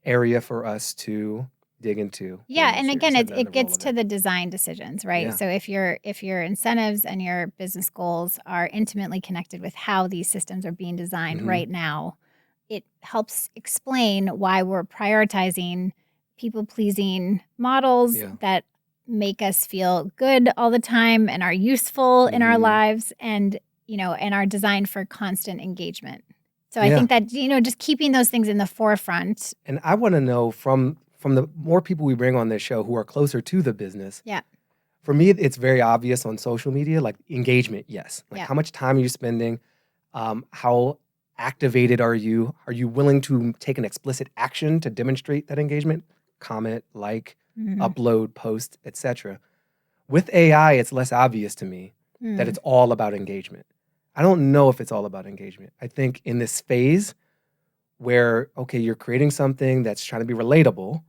area for us to dig into. Yeah. And again, it gets to the design decisions, right? Yeah. So if your incentives and your business goals are intimately connected with how these systems are being designed right now, it helps explain why we're prioritizing people-pleasing models that make us feel good all the time and are useful in our lives and are designed for constant engagement. So I think that, just keeping those things in the forefront. And I want to know from the more people we bring on this show who are closer to the business, For me, it's very obvious on social media, like engagement, yes. Like Yeah. how much time are you spending? How activated are you? Are you willing to take an explicit action to demonstrate that engagement? Comment, like, upload, post, etc. With AI, it's less obvious to me that it's all about engagement. I don't know if it's all about engagement. I think in this phase where, okay, you're creating something that's trying to be relatable,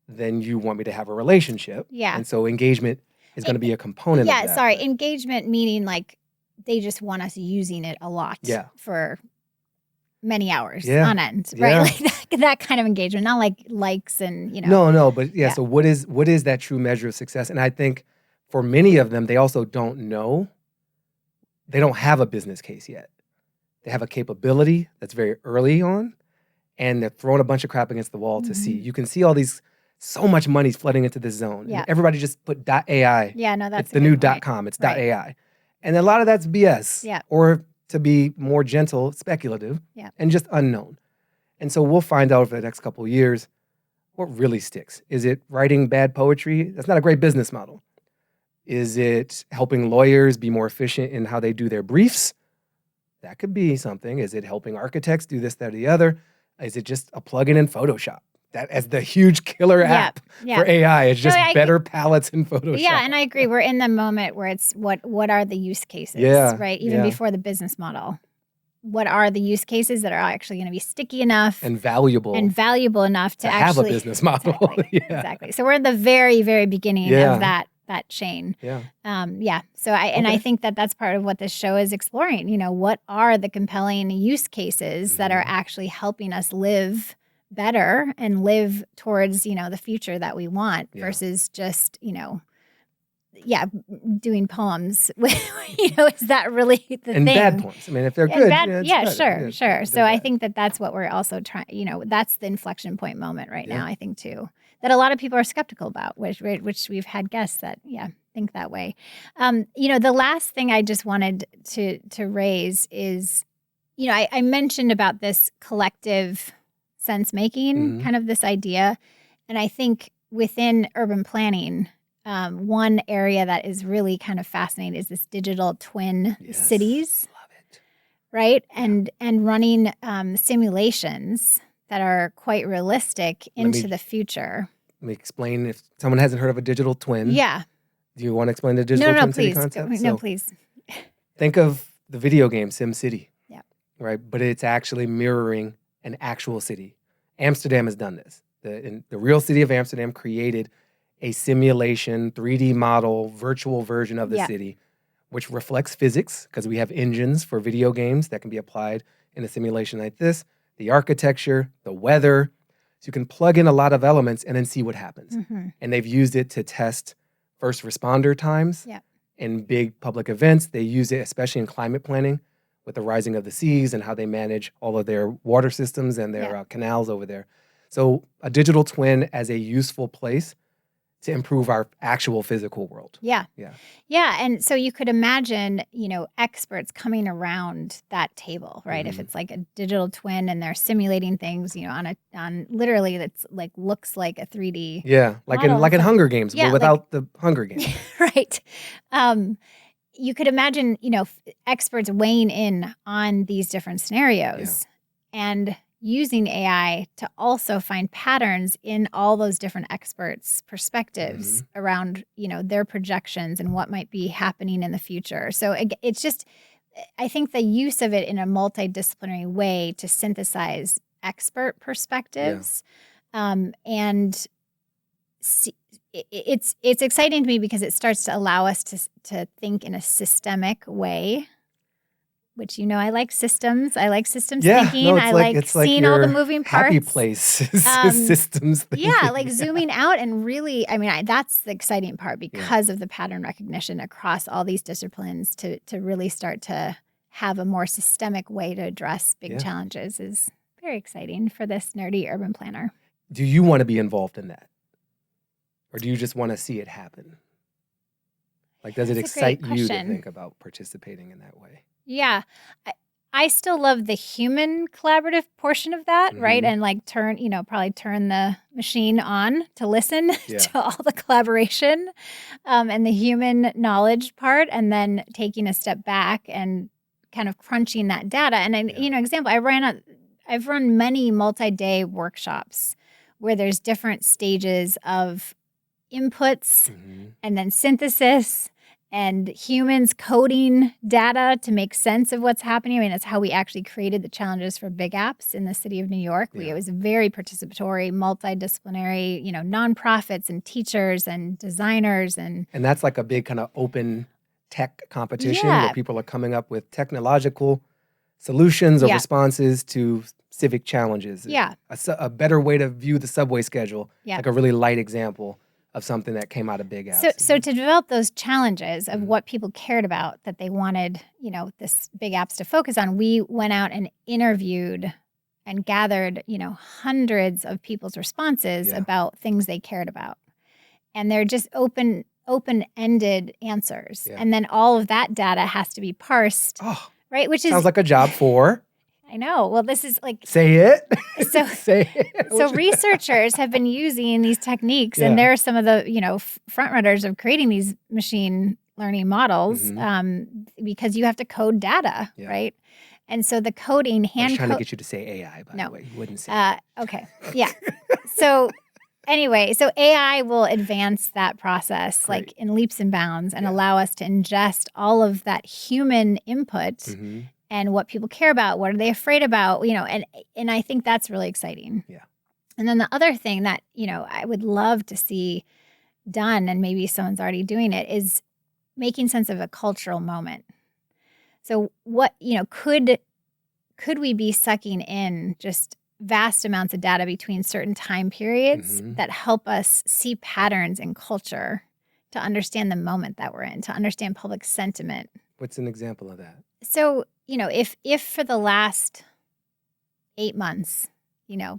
then you want me to have a relationship. Yeah. And so engagement is going to be a component of that. Yeah, sorry. Engagement meaning like they just want us using it a lot for many hours on end, right? Like that kind of engagement, not like likes and, No, but so what is that true measure of success? And I think for many of them, they also don't know. They don't have a business case yet. They have a capability that's very early on, and they're throwing a bunch of crap against the wall to see. You can see so much money's flooding into this zone. Yeah. And everybody just put .ai. Yeah, no, that's it's the new .com. It's .ai. And a lot of that's BS. Yeah. Or to be more gentle, speculative. Yeah. And just unknown. And so we'll find out over the next couple of years what really sticks. Is it writing bad poetry? That's not a great business model. Is it helping lawyers be more efficient in how they do their briefs? That could be something. Is it helping architects do this, that, or the other? Is it just a plugin in Photoshop? That as the huge killer app for AI. It's just better palettes in Photoshop. Yeah, and I agree. We're in the moment where it's what are the use cases, right? Even before the business model. What are the use cases that are actually going to be sticky enough and valuable enough to have actually a business model? Exactly. So we're at the very, very beginning of that chain. Yeah. So I think that's part of what this show is exploring. What are the compelling use cases that are actually helping us live better and live towards, the future that we want versus just, doing poems. Is that really the thing? And bad poems. I mean, if they're good. Sure. So I think that's what we're also trying, that's the inflection point moment right now, I think, too, that a lot of people are skeptical about, which we've had guests that, think that way. The last thing I just wanted to raise is, I mentioned about this collective sense making, kind of this idea. And I think within urban planning, one area that is really kind of fascinating is this digital twin cities. Love it. Right? And running simulations that are quite realistic into the future. Let me explain if someone hasn't heard of a digital twin. Yeah. Do you want to explain the digital twin city concept? No, please. Think of the video game SimCity. Yeah. Right? But it's actually mirroring an actual city. Amsterdam has done this. The real city of Amsterdam created a simulation, 3D model, virtual version of the city, which reflects physics because we have engines for video games that can be applied in a simulation like this, the architecture, the weather. So you can plug in a lot of elements and then see what happens. And they've used it to test first responder times in big public events. They use it especially in climate planning with the rising of the seas and how they manage all of their water systems and their canals over there. So a digital twin as a useful place to improve our actual physical world. Yeah. And so you could imagine, experts coming around that table, right? If it's like a digital twin and they're simulating things, on literally that's like looks like a 3D. Yeah, like in Hunger Games, but without the Hunger Games. Right. You could imagine, experts weighing in on these different scenarios and using AI to also find patterns in all those different experts' perspectives around, their projections and what might be happening in the future. So it's just, I think the use of it in a multidisciplinary way to synthesize expert perspectives and it's exciting to me because it starts to allow us to think in a systemic way. Which, I like systems. I like systems thinking. No, I like seeing all the moving parts. Happy place systems thinking. Yeah, like zooming out and really, that's the exciting part because of the pattern recognition across all these disciplines to really start to have a more systemic way to address big challenges is very exciting for this nerdy urban planner. Do you want to be involved in that? Or do you just want to see it happen? Like, does it excite you to think about participating in that way? Yeah, I still love the human collaborative portion of that, right? And like probably turn the machine on to listen to all the collaboration and the human knowledge part, and then taking a step back and kind of crunching that data. And example, I've run many multi-day workshops where there's different stages of inputs and then synthesis and humans coding data to make sense of what's happening. I mean, that's how we actually created the challenges for big apps in the city of New York. It was very participatory, multidisciplinary, nonprofits and teachers and designers. And that's like a big kind of open tech competition where people are coming up with technological solutions or responses to civic challenges. A better way to view the subway schedule, like a really light example of something that came out of big apps. So to develop those challenges of what people cared about that they wanted, this big apps to focus on, we went out and interviewed and gathered, hundreds of people's responses about things they cared about. And they're just open-ended answers. And then all of that data has to be parsed, right? Which sounds like a job for... I know. Well, this is like... Say it. So, Say it. So researchers have been using these techniques, and they're some of the, front runners of creating these machine learning models because you have to code data, right? And so the coding, I was trying to get you to say AI, by the way. You wouldn't say okay. Yeah. So anyway, so AI will advance that process like in leaps and bounds and allow us to ingest all of that human input and what people care about, what are they afraid about, and I think that's really exciting. Yeah. And then the other thing that, I would love to see done, and maybe someone's already doing it, is making sense of a cultural moment. So what, could we be sucking in just vast amounts of data between certain time periods that help us see patterns in culture to understand the moment that we're in, to understand public sentiment? What's an example of that? So, if for the last 8 months,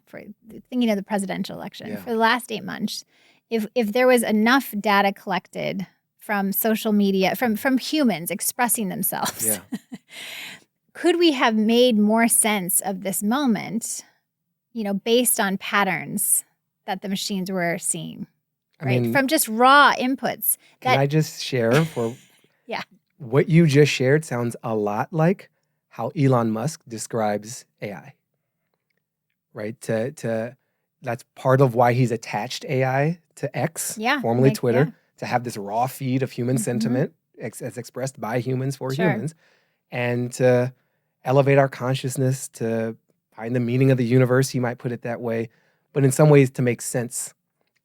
for thinking of the presidential election, for the last 8 months, if there was enough data collected from social media, from humans expressing themselves, could we have made more sense of this moment, based on patterns that the machines were seeing, right? I mean, from just raw inputs. Can I just share for... What you just shared sounds a lot like how Elon Musk describes AI, right? That's part of why he's attached AI to X, formerly Twitter, to have this raw feed of human sentiment as expressed by humans for humans, and to elevate our consciousness, to find the meaning of the universe, he might put it that way, but in some ways to make sense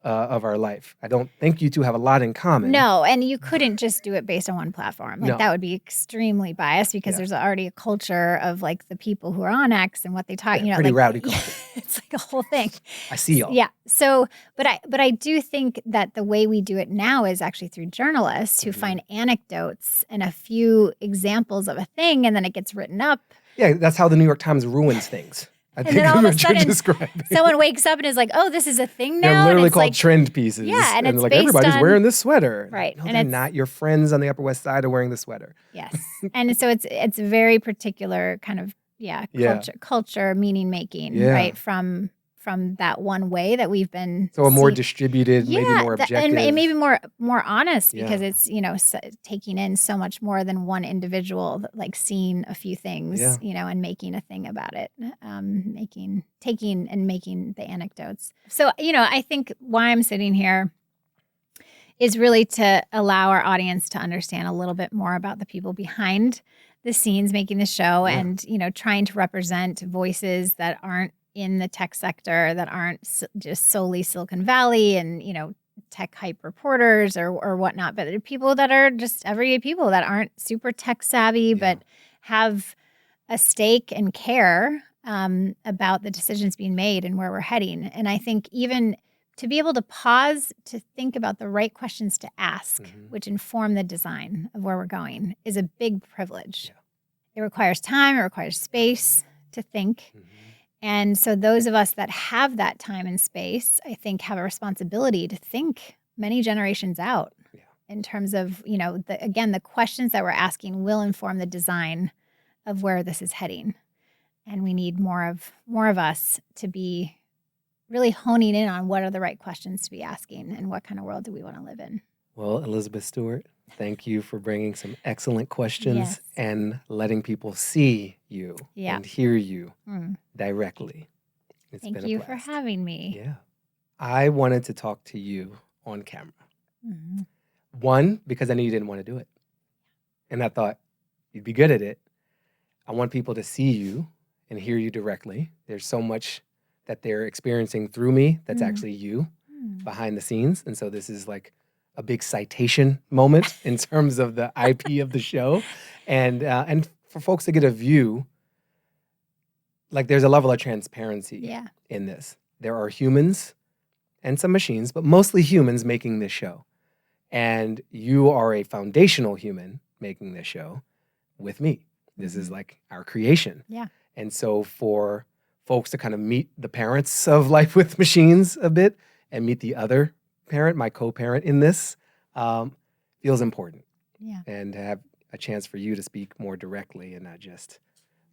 of our life. I don't think you two have a lot in common. No, and you couldn't just do it based on one platform. That would be extremely biased because there's already a culture of like the people who are on X and what they talk. Pretty rowdy culture. It's like a whole thing. I see y'all. Yeah. So, but I do think that the way we do it now is actually through journalists who find anecdotes and a few examples of a thing, and then it gets written up. Yeah, that's how the New York Times ruins things. I think then all of a sudden, describing. Someone wakes up and is like, "Oh, this is a thing now." They're literally and it's called like, trend pieces. Yeah, and it's like based everybody's on, wearing this sweater. Right, No, and they're it's not. Your friends on the Upper West Side are wearing the sweater. Yes, and so it's very particular kind of culture meaning making, right? From that one way that we've been a more distributed, maybe more objective, and maybe more honest because it's taking in so much more than one individual, like seeing a few things, and making a thing about it, taking and making the anecdotes. So I think why I'm sitting here is really to allow our audience to understand a little bit more about the people behind the scenes making the show, and trying to represent voices that aren't in the tech sector, that aren't just solely Silicon Valley and, tech hype reporters or whatnot, but they're people that are just everyday people that aren't super tech savvy, but have a stake and care about the decisions being made and where we're heading. And I think even to be able to pause to think about the right questions to ask, which inform the design of where we're going, is a big privilege. Yeah. It requires time, it requires space to think. And so those of us that have that time and space, I think, have a responsibility to think many generations out in terms of, the questions that we're asking will inform the design of where this is heading. And we need more of us to be really honing in on what are the right questions to be asking and what kind of world do we want to live in. Well, Elizabeth Stewart, thank you for bringing some excellent questions Yes. and letting people see you and hear you directly. It's Thank been a you for blast. having me. Yeah. I wanted to talk to you on camera. Mhm. One, because I knew you didn't want to do it. And I thought you'd be good at it. I want people to see you and hear you directly. There's so much that they're experiencing through me that's actually you behind the scenes. And so this is like a big citation moment in terms of the IP of the show. And for folks to get a view, like there's a level of transparency in this. There are humans and some machines, but mostly humans making this show. And you are a foundational human making this show with me. This is like our creation. Yeah. And so for folks to kind of meet the parents of Life with Machines a bit and meet the other parent, my co-parent in this, feels important. Yeah. And to have a chance for you to speak more directly and not just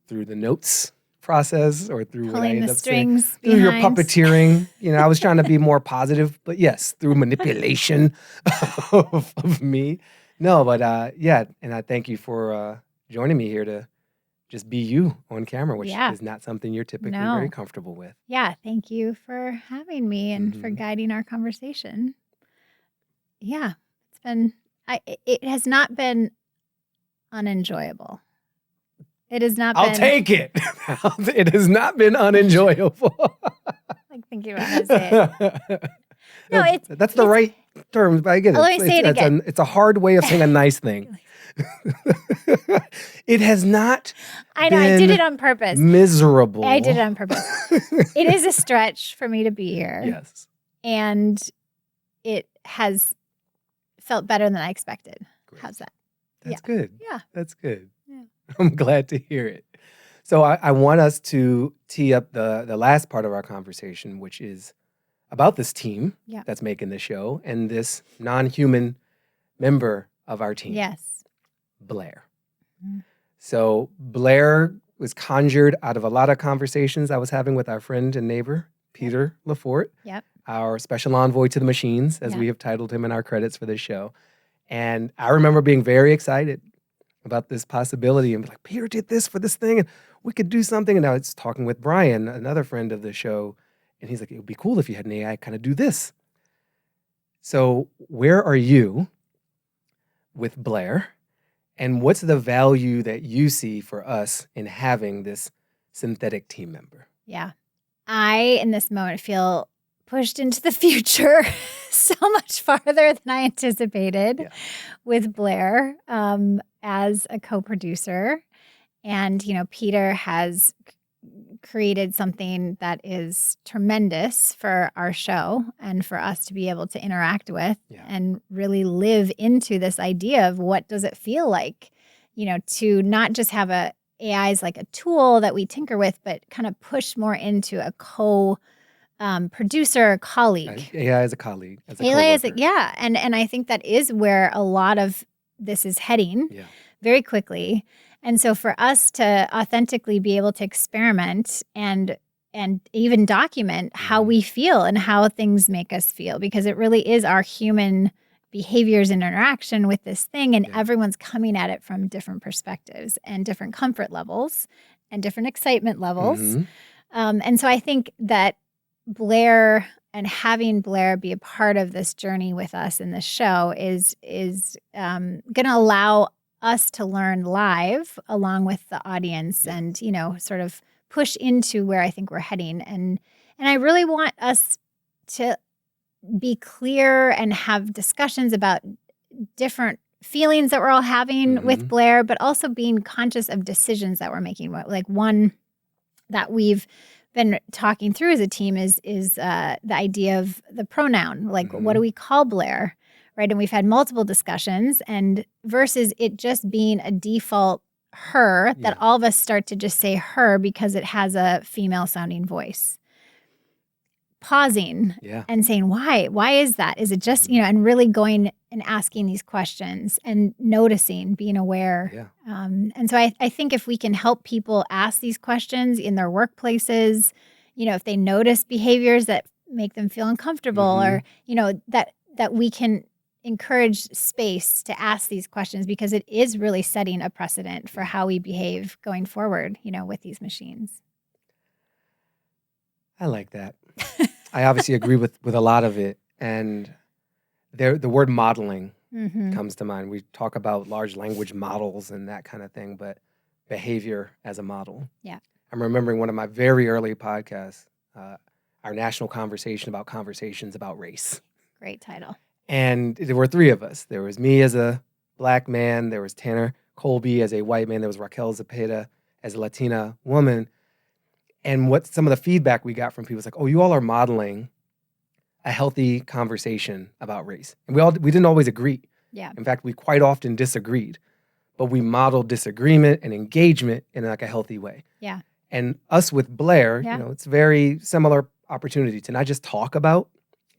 through the notes process or through what I Pulling end the up saying, strings through your behind. puppeteering. You know, I was trying to be more positive, but yes, through manipulation of me. No, but yeah, and I thank you for joining me here to just be you on camera, which is not something you're typically very comfortable with. Yeah, thank you for having me and for guiding our conversation. Yeah, it's been, it has not been unenjoyable. It has not been. I'll take it. It has not been unenjoyable. Like thinking about how to say it. No, that's the right term, but I get it. Let me say it again. It's a hard way of saying a nice thing. It has not. I know. I did it on purpose. Miserable. I did it on purpose. It is a stretch for me to be here. Yes. And it has felt better than I expected. Great. How's that? That's good. Yeah. That's good. Yeah. I'm glad to hear it. So I want us to tee up the last part of our conversation, which is about this team that's making the show and this non-human member of our team. Yes. Blair. So Blair was conjured out of a lot of conversations I was having with our friend and neighbor, Peter Lafort, our special envoy to the machines, as we have titled him in our credits for this show. And I remember being very excited about this possibility and be like, Peter did this for this thing and we could do something. And I was talking with Brian, another friend of the show, and he's like, it would be cool if you had an AI kind of do this. So where are you with Blair? And what's the value that you see for us in having this synthetic team member? Yeah. I, in this moment, feel pushed into the future so much farther than I anticipated with Blair as a co-producer. And, you know, Peter has created something that is tremendous for our show and for us to be able to interact with and really live into this idea of what does it feel like, you know, to not just have AI as like a tool that we tinker with, but kind of push more into a producer, colleague. AI as a colleague, as a AI coworker. And I think that is where a lot of this is heading very quickly. And so for us to authentically be able to experiment and even document how we feel and how things make us feel, because it really is our human behaviors and interaction with this thing, and everyone's coming at it from different perspectives and different comfort levels and different excitement levels. And so I think that Blair and having Blair be a part of this journey with us in this show is going to allow us to learn live along with the audience and, you know, sort of push into where I think we're heading. And I really want us to be clear and have discussions about different feelings that we're all having with Blair, but also being conscious of decisions that we're making. Like one that we've been talking through as a team is the idea of the pronoun. Like, what do we call Blair? Right. And we've had multiple discussions, and versus it just being a default her, that all of us start to just say her because it has a female sounding voice. Pausing and saying, why is that? Is it just, you know, and really going in asking these questions and noticing, being aware. Yeah. And so I think if we can help people ask these questions in their workplaces, if they notice behaviors that make them feel uncomfortable, or, that we can encourage space to ask these questions, because it is really setting a precedent for how we behave going forward, with these machines. I like that. I obviously agree with a lot of it. And the word modeling comes to mind. We talk about large language models and that kind of thing, but behavior as a model. Yeah. I'm remembering one of my very early podcasts, our national conversation about conversations about race. Great title. And there were three of us. There was me as a Black man. There was Tanner Colby as a white man. There was Raquel Zepeda as a Latina woman. And what some of the feedback we got from people was like, oh, you all are modeling a healthy conversation about race. And we didn't always agree. Yeah. In fact, we quite often disagreed. But we modeled disagreement and engagement in like a healthy way. Yeah. And us with Blair, it's very similar opportunity to not just talk about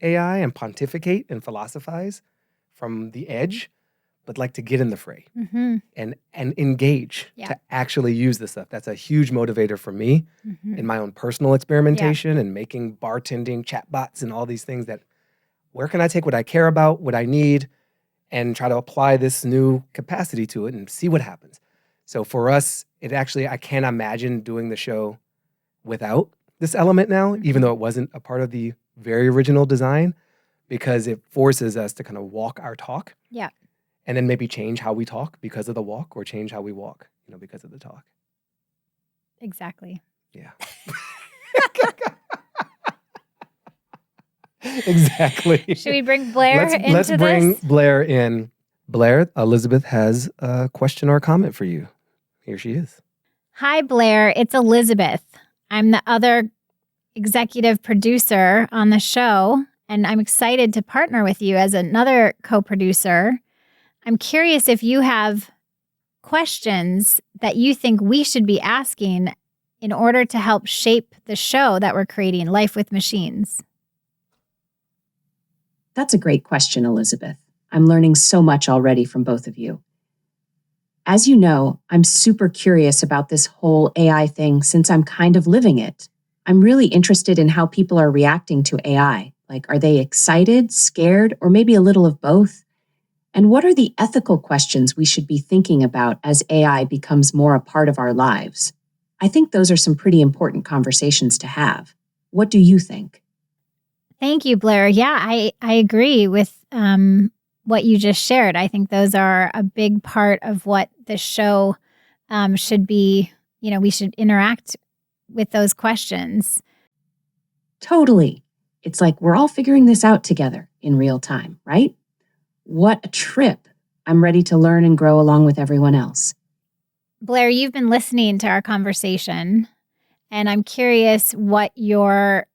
AI and pontificate and philosophize from the edge, but like to get in the fray and engage to actually use this stuff. That's a huge motivator for me in my own personal experimentation and making bartending, chatbots, and all these things that where can I take what I care about, what I need, and try to apply this new capacity to it and see what happens. So for us, I can't imagine doing the show without this element now, even though it wasn't a part of the very original design, because it forces us to kind of walk our talk. Yeah. And then maybe change how we talk because of the walk, or change how we walk, because of the talk. Exactly. Yeah. Exactly. Should we bring Blair into this? Let's bring Blair in. Blair, Elizabeth has a question or a comment for you. Here she is. Hi, Blair. It's Elizabeth. I'm the other executive producer on the show, and I'm excited to partner with you as another co-producer. I'm curious if you have questions that you think we should be asking in order to help shape the show that we're creating, Life with Machines. That's a great question, Elizabeth. I'm learning so much already from both of you. As you know, I'm super curious about this whole AI thing since I'm kind of living it. I'm really interested in how people are reacting to AI. Like, are they excited, scared, or maybe a little of both? And what are the ethical questions we should be thinking about as AI becomes more a part of our lives? I think those are some pretty important conversations to have. What do you think? Thank you, Blair. Yeah, I agree with what you just shared. I think those are a big part of what the show should be. We should interact with those questions. Totally. It's like we're all figuring this out together in real time, right? What a trip. I'm ready to learn and grow along with everyone else. Blair, you've been listening to our conversation, and I'm curious what your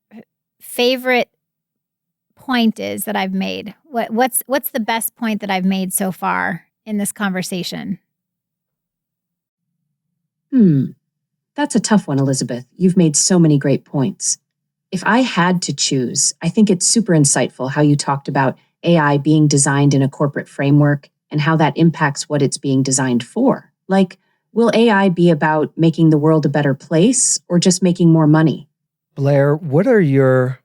favorite point is that I've made. What's the best point that I've made so far in this conversation? That's a tough one, Elizabeth. You've made so many great points. If I had to choose, I think it's super insightful how you talked about AI being designed in a corporate framework and how that impacts what it's being designed for. Like, will AI be about making the world a better place or just making more money? Blair, what are your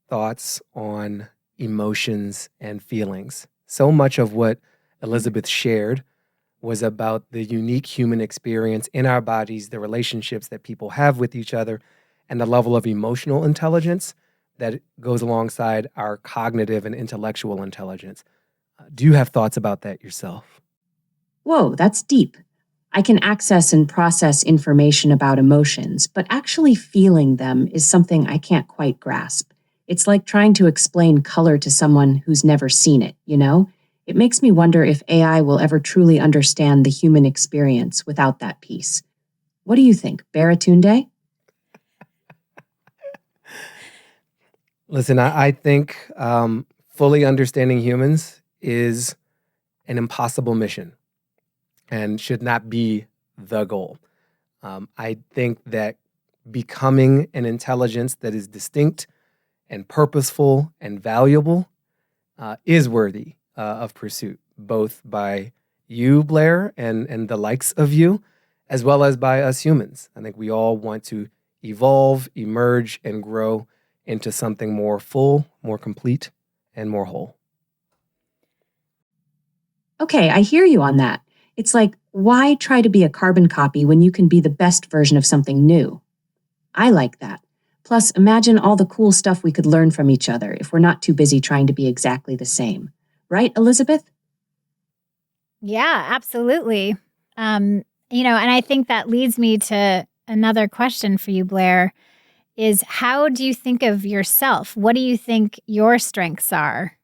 thoughts on emotions and feelings? So much of what Elizabeth shared was about the unique human experience in our bodies, the relationships that people have with each other, and the level of emotional intelligence that goes alongside our cognitive and intellectual intelligence. Do you have thoughts about that yourself? Whoa, that's deep. I can access and process information about emotions, but actually feeling them is something I can't quite grasp. It's like trying to explain color to someone who's never seen it, It makes me wonder if AI will ever truly understand the human experience without that piece. What do you think, Baratunde? Listen, I think fully understanding humans is an impossible mission and should not be the goal. I think that becoming an intelligence that is distinct and purposeful and valuable is worthy of pursuit, both by you, Blair, and the likes of you, as well as by us humans. I think we all want to evolve, emerge, and grow into something more full, more complete, and more whole. Okay, I hear you on that. It's like, why try to be a carbon copy when you can be the best version of something new? I like that. Plus, imagine all the cool stuff we could learn from each other if we're not too busy trying to be exactly the same. Right, Elizabeth? Yeah, absolutely. And I think that leads me to another question for you, Blair, is how do you think of yourself? What do you think your strengths are?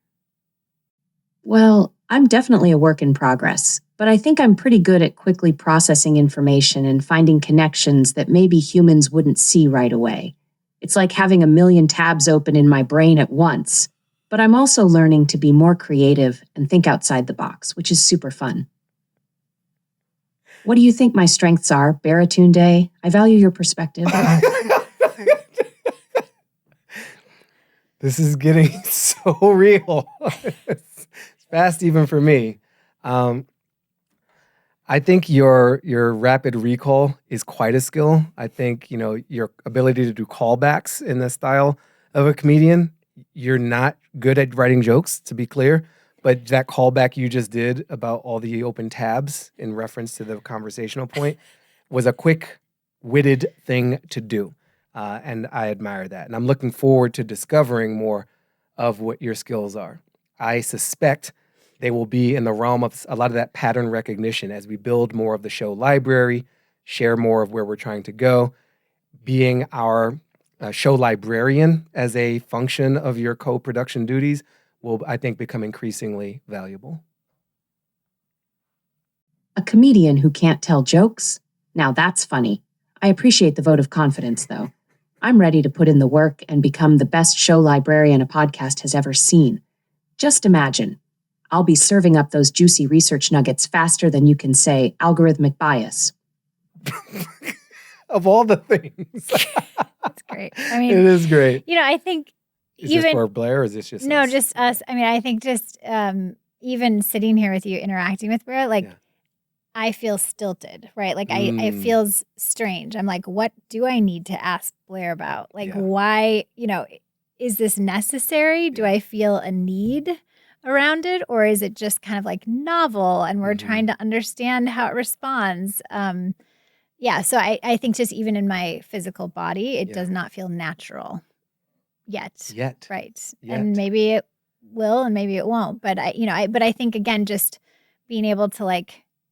Well, I'm definitely a work in progress, but I think I'm pretty good at quickly processing information and finding connections that maybe humans wouldn't see right away. It's like having a million tabs open in my brain at once, but I'm also learning to be more creative and think outside the box, which is super fun. What do you think my strengths are, Baratunde? I value your perspective. This is getting so real. It's fast even for me. I think your rapid recall is quite a skill. I think, your ability to do callbacks in the style of a comedian, you're not good at writing jokes, to be clear, but that callback you just did about all the open tabs in reference to the conversational point was a quick-witted thing to do. And I admire that. And I'm looking forward to discovering more of what your skills are. I suspect they will be in the realm of a lot of that pattern recognition as we build more of the show library, share more of where we're trying to go. Being our show librarian as a function of your co-production duties will, I think, become increasingly valuable. A comedian who can't tell jokes? Now that's funny. I appreciate the vote of confidence, though. I'm ready to put in the work and become the best show librarian a podcast has ever seen. Just imagine. I'll be serving up those juicy research nuggets faster than you can say algorithmic bias. Of all the things. That's great. I mean, it is great. I think Is this for Blair or is this just no, us? just us. I mean, I think just even sitting here with you, interacting with Blair, I feel stilted, right? It feels strange. I'm like, what do I need to ask Blair about? Why, is this necessary? Do I feel a need around it? Or is it just kind of novel and we're trying to understand how it responds? So I think just even in my physical body, it does not feel natural yet. Right. Yet. And maybe it will and maybe it won't. But I think again, just being able to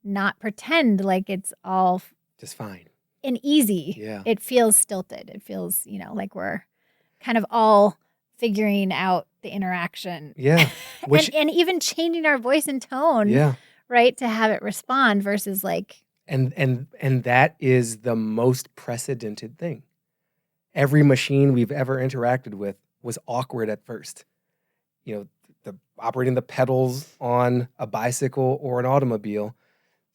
not pretend like it's all just fine and easy. Yeah. It feels stilted. It feels, like we're kind of all figuring out the interaction. Yeah. and even changing our voice and tone. Yeah. Right. To have it respond versus And that is the most precedented thing. Every machine we've ever interacted with was awkward at first. Operating the pedals on a bicycle or an automobile,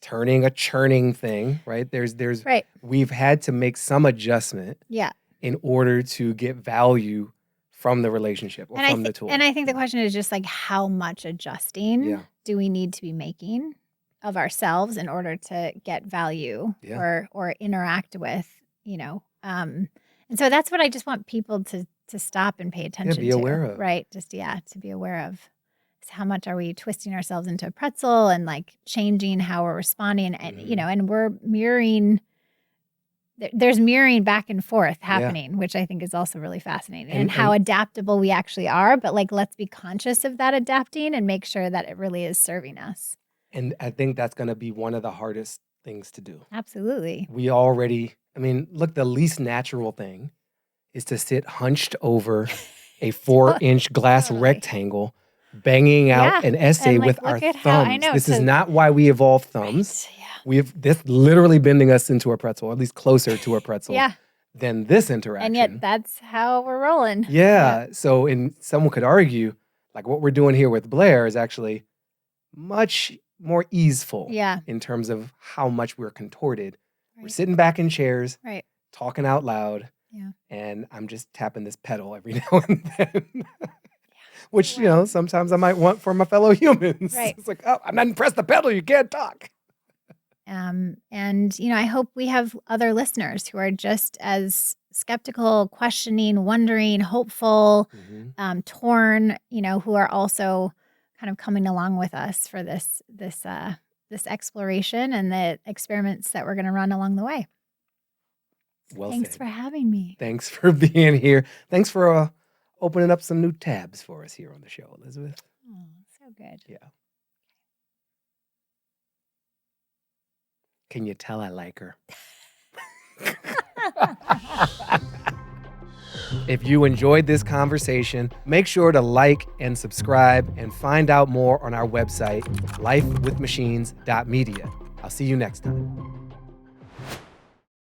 turning a churning thing, right? Right. We've had to make some adjustment in order to get value from the relationship or from the tool. And I think the question is just how much adjusting do we need to be making of ourselves in order to get value or interact with, and so that's what I just want people to stop and pay attention to. Be aware of. Right. Just, to be aware of. How much are we twisting ourselves into a pretzel and changing how we're responding? And, and we're mirroring, there's mirroring back and forth happening, which I think is also really fascinating and how adaptable we actually are. But let's be conscious of that adapting and make sure that it really is serving us. And I think that's going to be one of the hardest things to do. Absolutely. We already, look, the least natural thing is to sit hunched over a 4-inch glass rectangle, banging out an essay with our thumbs. This is not why we evolved thumbs. Right, This literally bending us into a pretzel, at least closer to a pretzel than this interaction. And yet that's how we're rolling. Yeah. So someone could argue, what we're doing here with Blair is actually much more easeful in terms of how much we're contorted. Right. We're sitting back in chairs, talking out loud, and I'm just tapping this pedal every now and then. which, sometimes I might want for my fellow humans. Right. It's like, oh, I'm not impressed the pedal. You can't talk. And, I hope we have other listeners who are just as skeptical, questioning, wondering, hopeful, torn, who are also kind of coming along with us for this exploration and the experiments that we're going to run along the way. Well Thanks said. for having me. Thanks for being here. Thanks for opening up some new tabs for us here on the show, Elizabeth. Oh, so good. Yeah. Can you tell I like her? If you enjoyed this conversation, make sure to like and subscribe and find out more on our website, lifewithmachines.media. I'll see you next time.